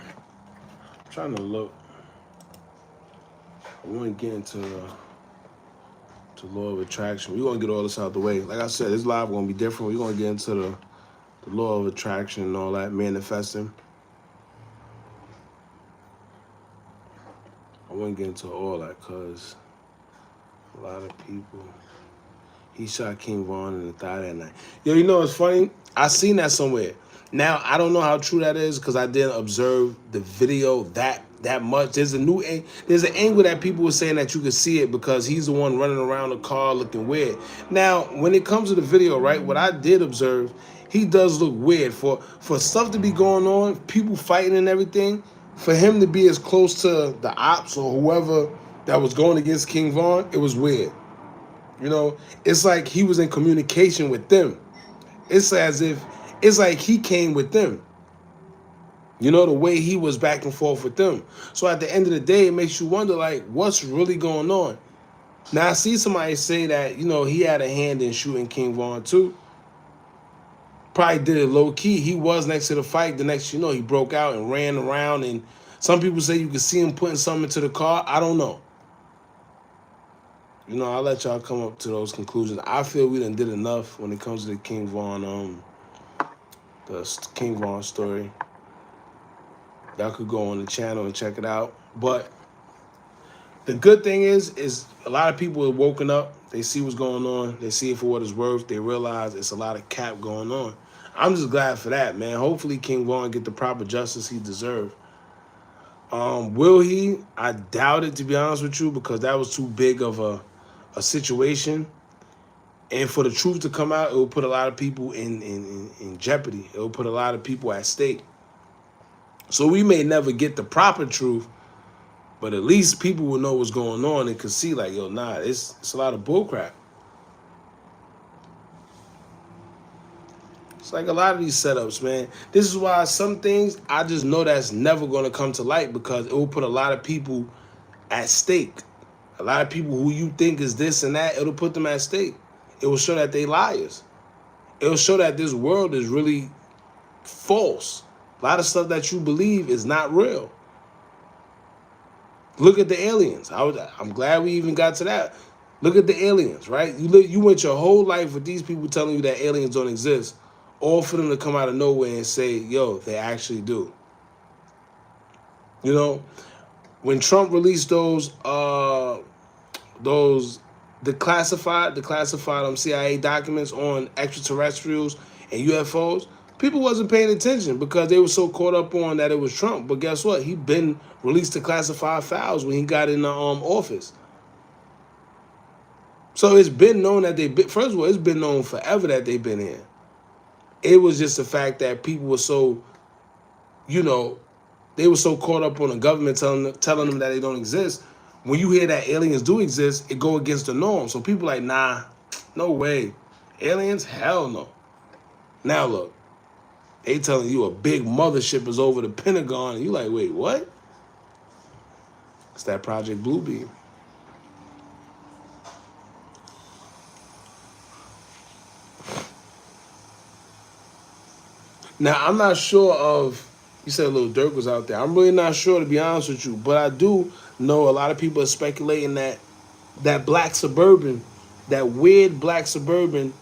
trying to look. I want to get into law of attraction. We're going to get all this out the way. Like I said, this live going to be different. We're going to get into the law of attraction and all that, manifesting. I want to get into all that because a lot of people. He shot King Von in the thigh that night. Yo, you know what's funny? I seen that somewhere. Now, I don't know how true that is because I didn't observe the video that much. There's an angle that people were saying that you could see it because he's the one running around the car looking weird. Now, when it comes to the video, right, what I did observe, he does look weird for stuff to be going on, people fighting and everything. For him to be as close to the ops or whoever that was going against King Von, it was weird. You know, it's like he was in communication with them. It's as if it's like he came with them. You know, the way he was back and forth with them. So at the end of the day, it makes you wonder, like, what's really going on? Now, I see somebody say that, you know, he had a hand in shooting King Von too. Probably did it low key. He was next to the fight. The next, you know, he broke out and ran around. And some people say you could see him putting something into the car. I don't know. You know, I'll let y'all come up to those conclusions. I feel we done did enough when it comes to the King Von story. Y'all could go on the channel and check it out. But the good thing is a lot of people are woken up. They see what's going on. They see it for what it's worth. They realize it's a lot of cap going on. I'm just glad for that, man. Hopefully King Von get the proper justice he deserves. Will he? I doubt it, to be honest with you, because that was too big of a situation. And for the truth to come out, it will put a lot of people in jeopardy. It will put a lot of people at stake. So we may never get the proper truth, but at least people will know what's going on and can see, like, yo, nah, it's a lot of bullcrap. It's like a lot of these setups, man. This is why some things I just know that's never going to come to light, because it will put a lot of people at stake. A lot of people who you think is this and that, it'll put them at stake. It will show that they liars. It will show that this world is really false. A lot of stuff that you believe is not real. Look at the aliens. I'm glad we even got to that. Look at the aliens, right? You went your whole life with these people telling you that aliens don't exist, all for them to come out of nowhere and say, yo, they actually do. You know, when Trump released those declassified CIA documents on extraterrestrials and UFOs, people wasn't paying attention because they were so caught up on that it was Trump. But guess what? He been released the classified files when he got in the office. So it's been known that first of all, it's been known forever that they've been here. It was just the fact that people were so, you know, they were so caught up on the government telling them that they don't exist. When you hear that aliens do exist, it go against the norm. So people like, nah, no way. Aliens? Hell no. Now look, they telling you a big mothership is over the Pentagon, and you like, wait, what? It's that Project Bluebeam. Now, I'm not sure of, you said Lil Durk was out there. I'm really not sure, to be honest with you. But I do know a lot of people are speculating that black Suburban, that weird black Suburban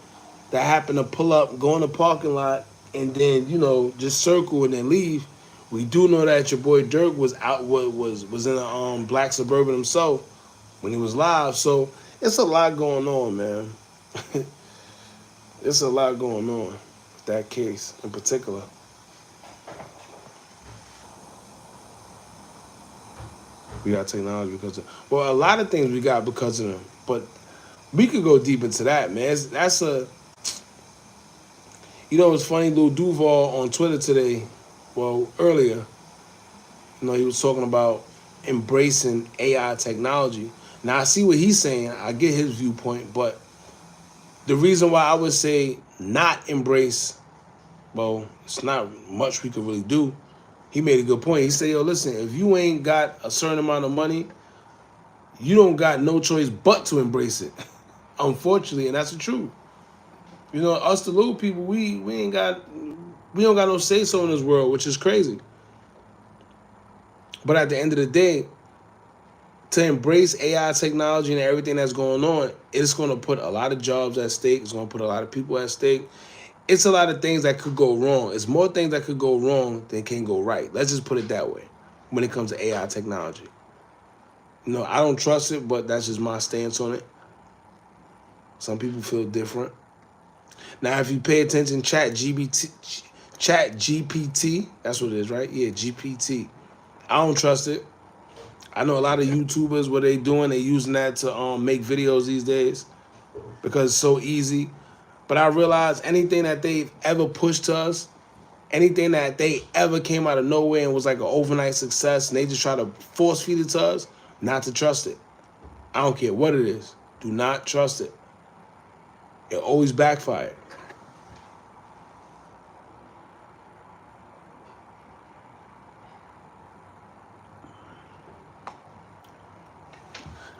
that happened to pull up, go in the parking lot, and then, you know, just circle and then leave. We do know that your boy Durk was out, was in a black Suburban himself when he was live. So it's a lot going on, man. It's a lot going on with that case in particular. We got technology because of, well, a lot of things we got because of them, but we could go deep into that, man. That's a, you know, it's funny, Lil Duval on Twitter today, well, earlier, you know, he was talking about embracing AI technology. Now, I see what he's saying. I get his viewpoint, but the reason why I would say not embrace, well, it's not much we could really do. He made a good point. He said, yo, listen, if you ain't got a certain amount of money, you don't got no choice but to embrace it. Unfortunately, and that's the truth. You know, us the little people, we don't got no say-so in this world, which is crazy. But at the end of the day, to embrace AI technology and everything that's going on, it's going to put a lot of jobs at stake. It's going to put a lot of people at stake. It's a lot of things that could go wrong. It's more things that could go wrong than can go right. Let's just put it that way when it comes to AI technology. You know, I don't trust it, but that's just my stance on it. Some people feel different. Now, if you pay attention, Chat GPT, that's what it is, right? Yeah, GPT. I don't trust it. I know a lot of YouTubers, what they doing, they using that to make videos these days because it's so easy. But I realized anything that they've ever pushed to us, anything that they ever came out of nowhere and was like an overnight success, and they just try to force feed it to us, not to trust it. I don't care what it is. Do not trust it. It always backfired.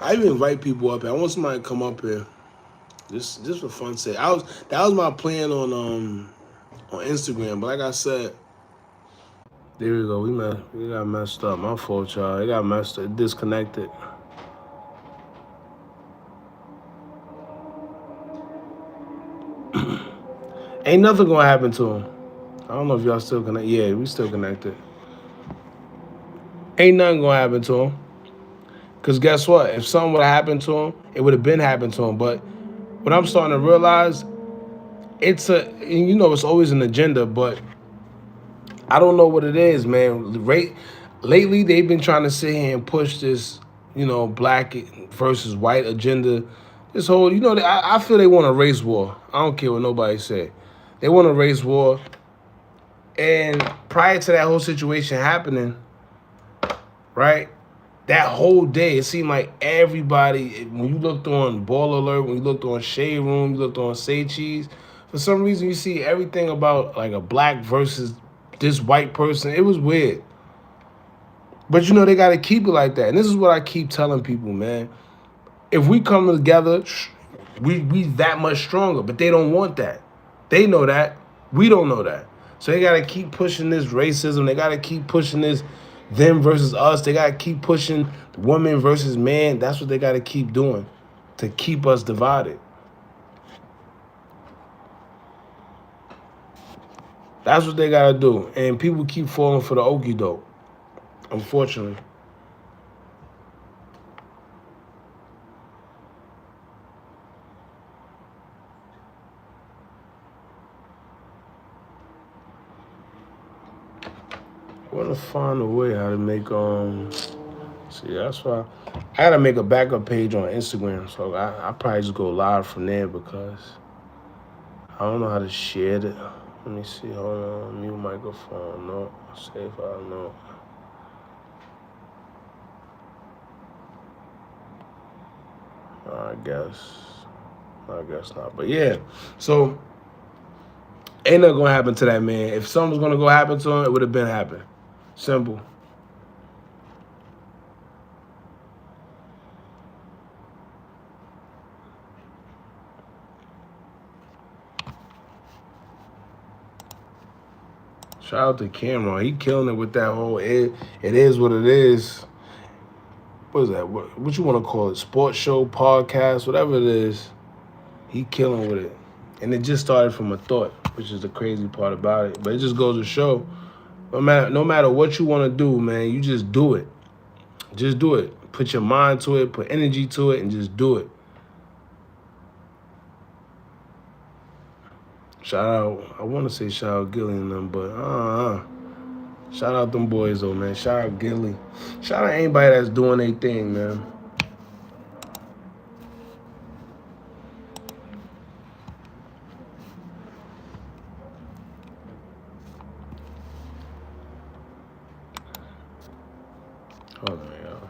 I even invite people up here. I want somebody to come up here. Just for fun's sake. That was my plan on Instagram. But like I said, there we go. We got messed up. My fault, y'all. It got messed up. Disconnected. Ain't nothing gonna happen to him. I don't know if y'all still connected. Yeah, we still connected. Ain't nothing gonna happen to him. Cause guess what? If something would have happened to him, it would have been happened to him. But what I'm starting to realize, it's always an agenda, but I don't know what it is, man. Lately, they've been trying to sit here and push this, black versus white agenda. This whole, I feel they want a race war. I don't care what nobody say. They want a race war. And prior to that whole situation happening, right? That whole day, it seemed like everybody, when you looked on Ball Alert, when you looked on Shade Room, you looked on Say Cheese, for some reason you see everything about like a black versus this white person. It was weird. But they got to keep it like that. And this is what I keep telling people, man. If we come together, we that much stronger. But they don't want that. They know that. We don't know that. So they got to keep pushing this racism. They got to keep pushing this them versus us. They got to keep pushing woman versus man. That's what they got to keep doing to keep us divided. That's what they got to do. And people keep falling for the okie doke, unfortunately. I want to find a way how to make see, that's why I gotta make a backup page on Instagram. So I probably just go live from there because I don't know how to share it. Let me see. Hold on. Mute microphone. No. Save file. No. I guess not. But yeah. So ain't nothing gonna happen to that man. If something's gonna go happen to him, it would have been happened. Simple. Shout out to Cameron. He killing it with that whole it is what it is. What is that? What you want to call it? Sports show, podcast, whatever it is. He killing with it. And it just started from a thought, which is the crazy part about it. But it just goes to show, no matter what you want to do, man, you just do it. Just do it. Put your mind to it, put energy to it, and just do it. Shout out, I want to say shout out Gilly and them, but shout out them boys though, man. Shout out Gilly. Shout out anybody that's doing their thing, man. Hold on, y'all.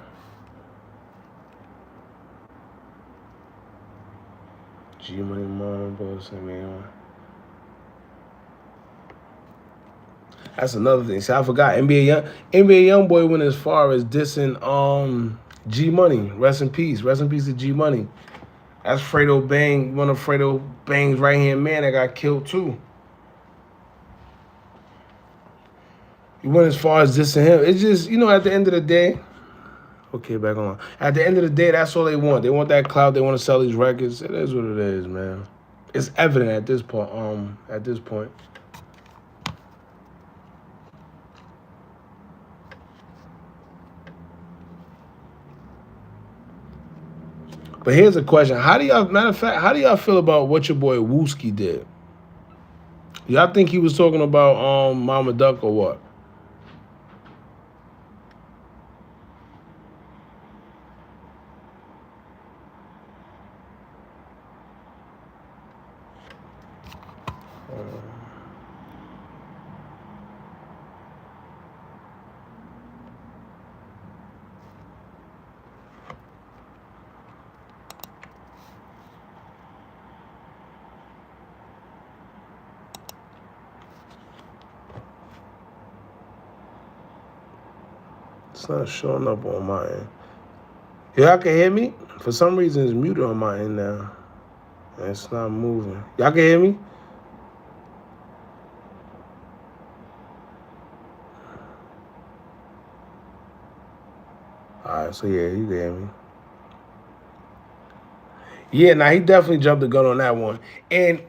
G Money Mom, boss, man. That's another thing. See, I forgot. NBA Young Boy went as far as dissing G Money. Rest in peace. Rest in peace to G Money. That's Fredo Bang, one of Fredo Bang's right hand man that got killed too. He went as far as dissing him. It's just, at the end of the day. Okay, back on. At the end of the day, that's all they want. They want that clout. They want to sell these records. It is what it is, man. It's evident at this point. But here's a question. Matter of fact, how do y'all feel about what your boy Wooski did? Y'all think he was talking about Mama Duck or what? It's not showing up on my end. Y'all can hear me? For some reason, it's muted on my end now. It's not moving. Y'all can hear me? All right, so yeah, you can hear me. Yeah, now he definitely jumped the gun on that one. And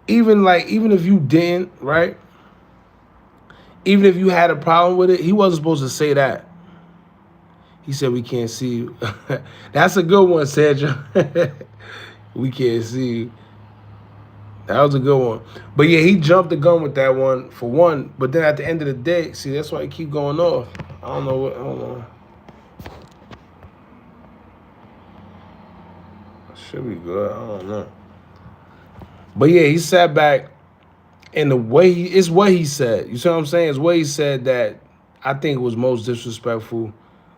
even if you didn't, right? Even if you had a problem with it, he wasn't supposed to say that. He said we can't see you. That's a good one, Sandra. We can't see you. That was a good one. But yeah, he jumped the gun with that one for one. But then at the end of the day, see, that's why he keep going off. I don't know. Should be good. I don't know. But yeah, he sat back, and it's what he said. You see what I'm saying? It's what he said that I think was most disrespectful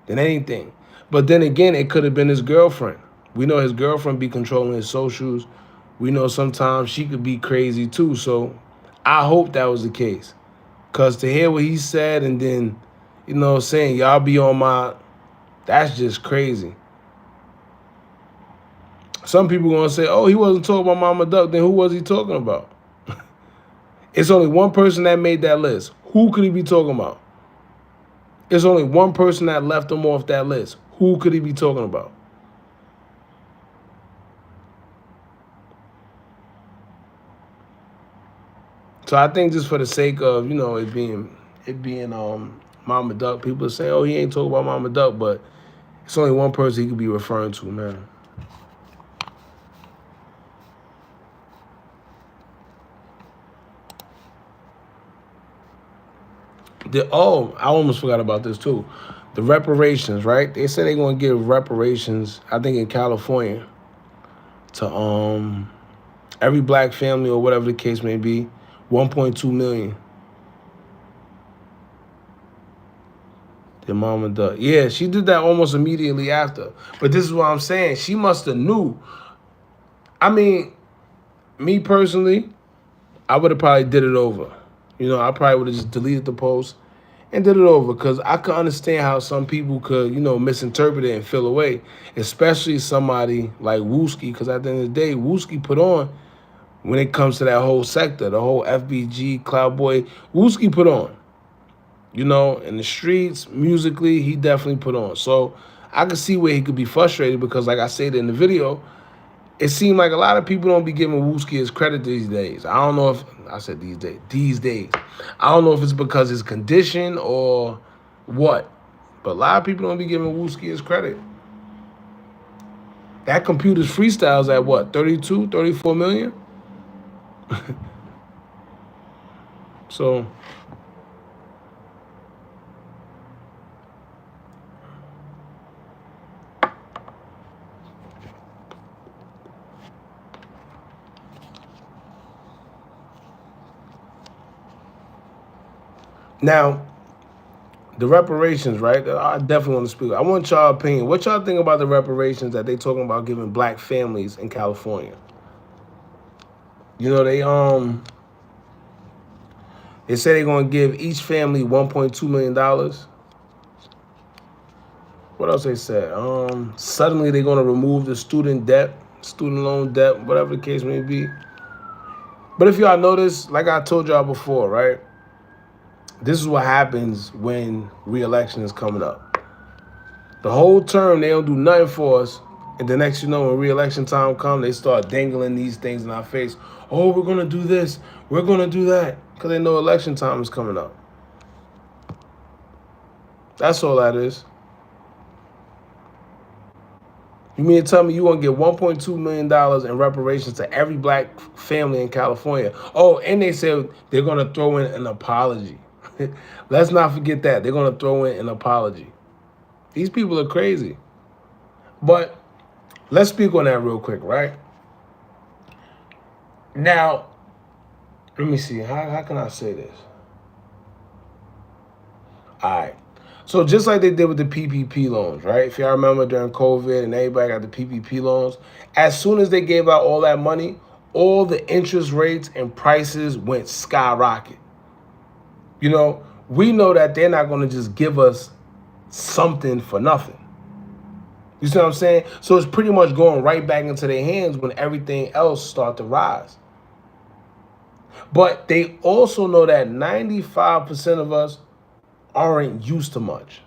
than anything. But then again, it could have been his girlfriend. We know his girlfriend be controlling his socials. We know sometimes she could be crazy too. So I hope that was the case. Cause to hear what he said and then, saying y'all be on my, that's just crazy. Some people gonna say, oh, he wasn't talking about Mama Duck. Then who was he talking about? It's only one person that made that list. Who could he be talking about? It's only one person that left him off that list. Who could he be talking about? So I think just for the sake of, it being Mama Duck, people are saying, oh, he ain't talking about Mama Duck, but it's only one person he could be referring to, man. I almost forgot about this too. The reparations, right? They said they're gonna give reparations, I think in California, to every black family or whatever the case may be, 1.2 million. Their mama Duck. Yeah, she did that almost immediately after. But this is what I'm saying. She must have knew. I mean, me personally, I would have probably did it over. I probably would have just deleted the post and did it over because I could understand how some people could, misinterpret it and feel away, especially somebody like Wooski, because at the end of the day, Wooski put on when it comes to that whole sector, the whole FBG, Cloud Boy, Wooski put on. In the streets, musically, he definitely put on. So I could see where he could be frustrated because, like I said in the video, it seemed like a lot of people don't be giving Wooski his credit these days. I don't know if I said these days. These days, I don't know if it's because his condition or what, but a lot of people don't be giving Wooski his credit. That computer's freestyles at what, 32, 34 million? So now, the reparations, right? I definitely want to speak. I want y'all opinion. What y'all think about the reparations that they talking about giving black families in California? They say they're gonna give each family $1.2 million. What else they said? Suddenly they're gonna remove the student loan debt, whatever the case may be. But if y'all notice, like I told y'all before, right? This is what happens when re-election is coming up. The whole term, they don't do nothing for us. And the next, when re-election time comes, they start dangling these things in our face. Oh, we're going to do this. We're going to do that. Because they know election time is coming up. That's all that is. You mean to tell me you want to get $1.2 million in reparations to every black family in California? Oh, and they said they're going to throw in an apology. Let's not forget that. They're going to throw in an apology. These people are crazy. But let's speak on that real quick, right? Now, let me see. How can I say this? All right. So just like they did with the PPP loans, right? If y'all remember during COVID and everybody got the PPP loans, as soon as they gave out all that money, all the interest rates and prices went skyrocket. You know, we know that they're not going to just give us something for nothing. You see what I'm saying? So it's pretty much going right back into their hands when everything else start to rise. But they also know that 95% of us aren't used to much,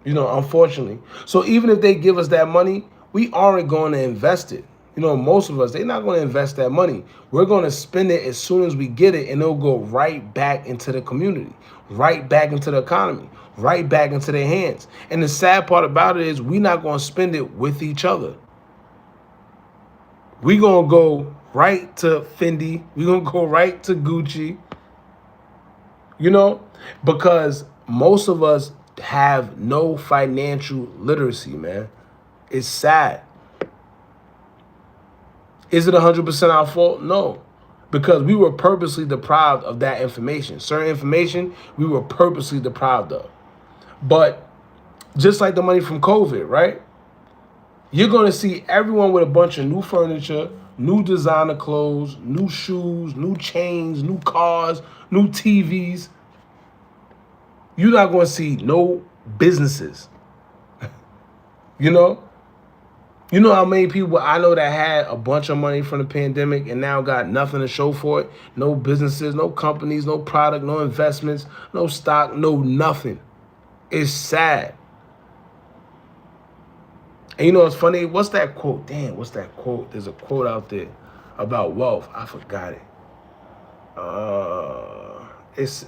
you know, unfortunately. So even if they give us that money, we aren't going to invest it. You know, most of us, they're not going to invest that money. We're going to spend it as soon as we get it, and it'll go right back into the community, right back into the economy, right back into their hands. And the sad part about it is we're not going to spend it with each other. We're going to go right to Fendi. We're going to go right to Gucci, you know, because most of us have no financial literacy, man. It's sad. Is it 100% our fault? No, because we were purposely deprived of that information. Certain information we were purposely deprived of. But just like the money from COVID, right? You're going to see everyone with a bunch of new furniture, new designer clothes, new shoes, new chains, new cars, new TVs. You're not going to see no businesses. You know? You know how many people I know that had a bunch of money from the pandemic and now got nothing to show for it? No businesses, no companies, no product, no investments, no stock, no nothing. It's sad. And you know what's funny? What's that quote? Damn, what's that quote? There's a quote out there about wealth. I forgot it. It's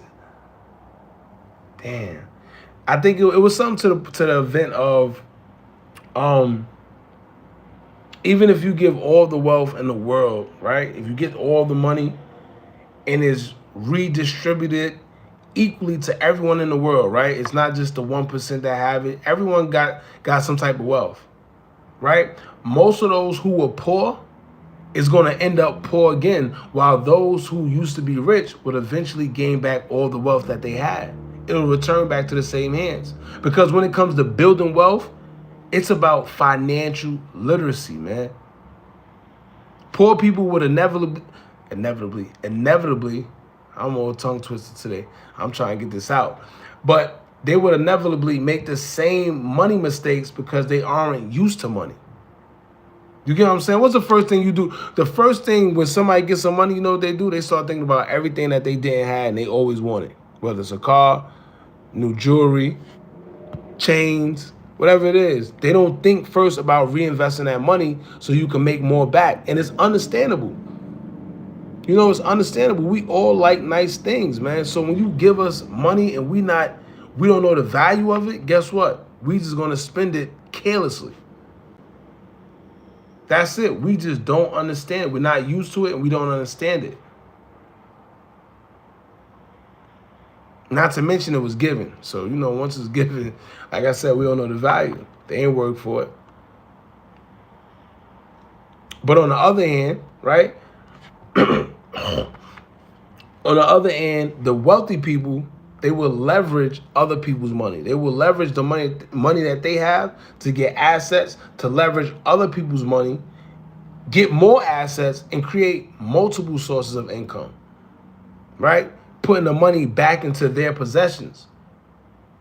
damn. I think it was something to the event of even if you give all the wealth in the world, right? If you get all the money and is redistributed equally to everyone in the world, right? It's not just the 1% that have it. Everyone got some type of wealth, right? Most of those who were poor is going to end up poor again, while those who used to be rich would eventually gain back all the wealth that they had. It'll return back to the same hands. Because when it comes to building wealth, it's about financial literacy, man. Poor people would inevitably, I'm all tongue twisted today. I'm trying to get this out. But they would inevitably make the same money mistakes because they aren't used to money. You get what I'm saying? What's the first thing you do? The first thing when somebody gets some money, you know what they do? They start thinking about everything that they didn't have and they always wanted. Whether it's a car, new jewelry, chains, whatever it is. They don't think first about reinvesting that money so you can make more back. And it's understandable. You know, it's understandable. We all like nice things, man. So when you give us money and we don't know the value of it, guess what? We just gonna spend it carelessly. That's it. We just don't understand. We're not used to it and we don't understand it. Not to mention it was given. So, you know, once it's given, like I said, we don't know the value. They ain't work for it. But on the other hand, right? On the other hand, the wealthy people, they will leverage other people's money. They will leverage the money that they have to get assets, to leverage other people's money, get more assets, and create multiple sources of income, right? Putting the money back into their possessions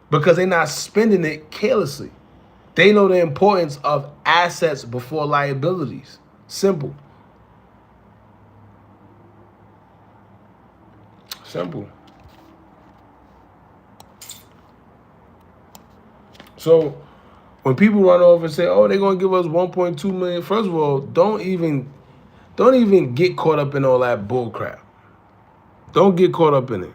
because they're not spending it carelessly. They know the importance of assets before liabilities. Simple. Simple. So when people run over and say, "Oh, they're gonna give us 1.2 million," first of all, don't even get caught up in all that bull crap. Don't get caught up in it.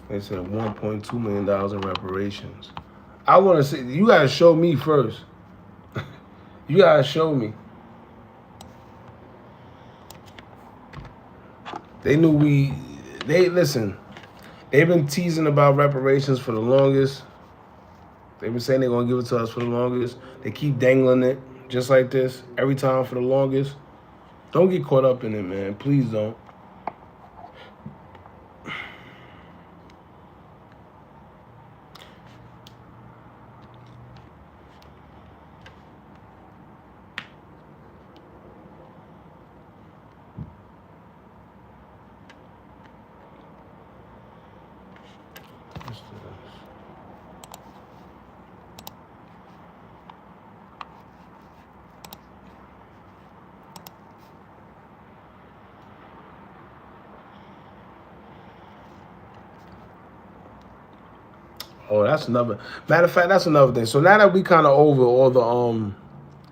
They said $1.2 million in reparations. I want to say, you got to show me first. You got to show me. They knew They listen. They've been teasing about reparations for the longest. They've been saying they're gonna give it to us for the longest. They keep dangling it just like this every time for the longest. Don't get caught up in it, man. Please don't. Oh, that's another matter of fact. That's another thing. So now that we kind of over all the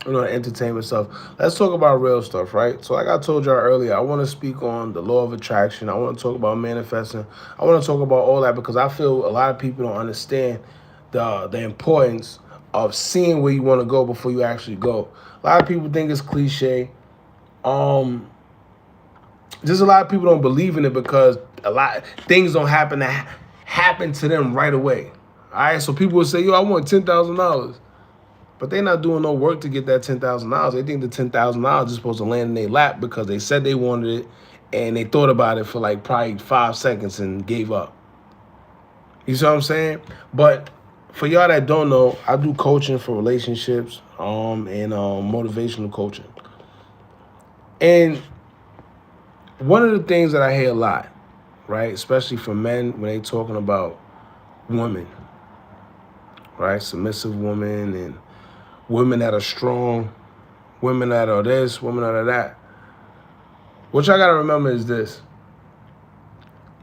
the entertainment stuff, let's talk about real stuff, right? So like I told y'all earlier, I want to speak on the law of attraction. I want to talk about manifesting. I want to talk about all that because I feel a lot of people don't understand the importance of seeing where you want to go before you actually go. A lot of people think it's cliche. Um, just a lot of people don't believe in it because a lot things don't happen to them right away. All right, so people will say, "Yo, I want $10,000," but they're not doing no work to get that $10,000. They think the $10,000 is supposed to land in their lap because they said they wanted it and they thought about it for like probably 5 seconds and gave up. You see what I'm saying? But for y'all that don't know, I do coaching for relationships, and motivational coaching. And one of the things that I hear a lot, right, especially from men when they talking about women, right, submissive women and women that are strong, women that are this, women that are that. What y'all gotta remember is this: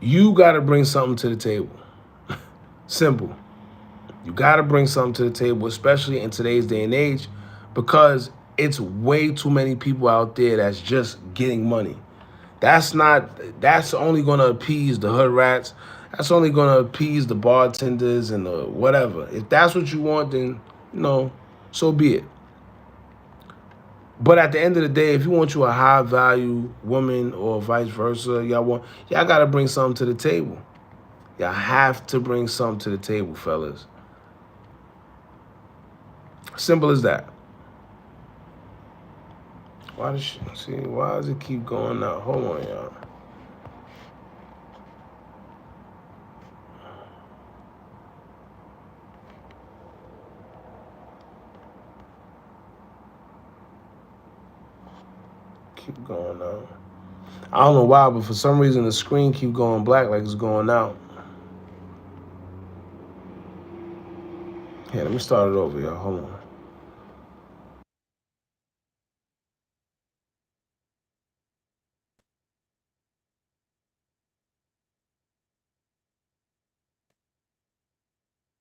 you gotta bring something to the table. Simple. You gotta bring something to the table, especially in today's day and age, because it's way too many people out there that's just getting money. That's only gonna appease the hood rats. That's only gonna appease the bartenders and the whatever. If that's what you want, then so be it. But at the end of the day, if you want you a high value woman or vice versa, y'all gotta bring something to the table. Y'all have to bring something to the table, fellas. Simple as that. Why does it keep going out? Hold on, y'all. Keep going out. I don't know why, but for some reason the screen keep going black like it's going out. Yeah, let me start it over, y'all. Hold on.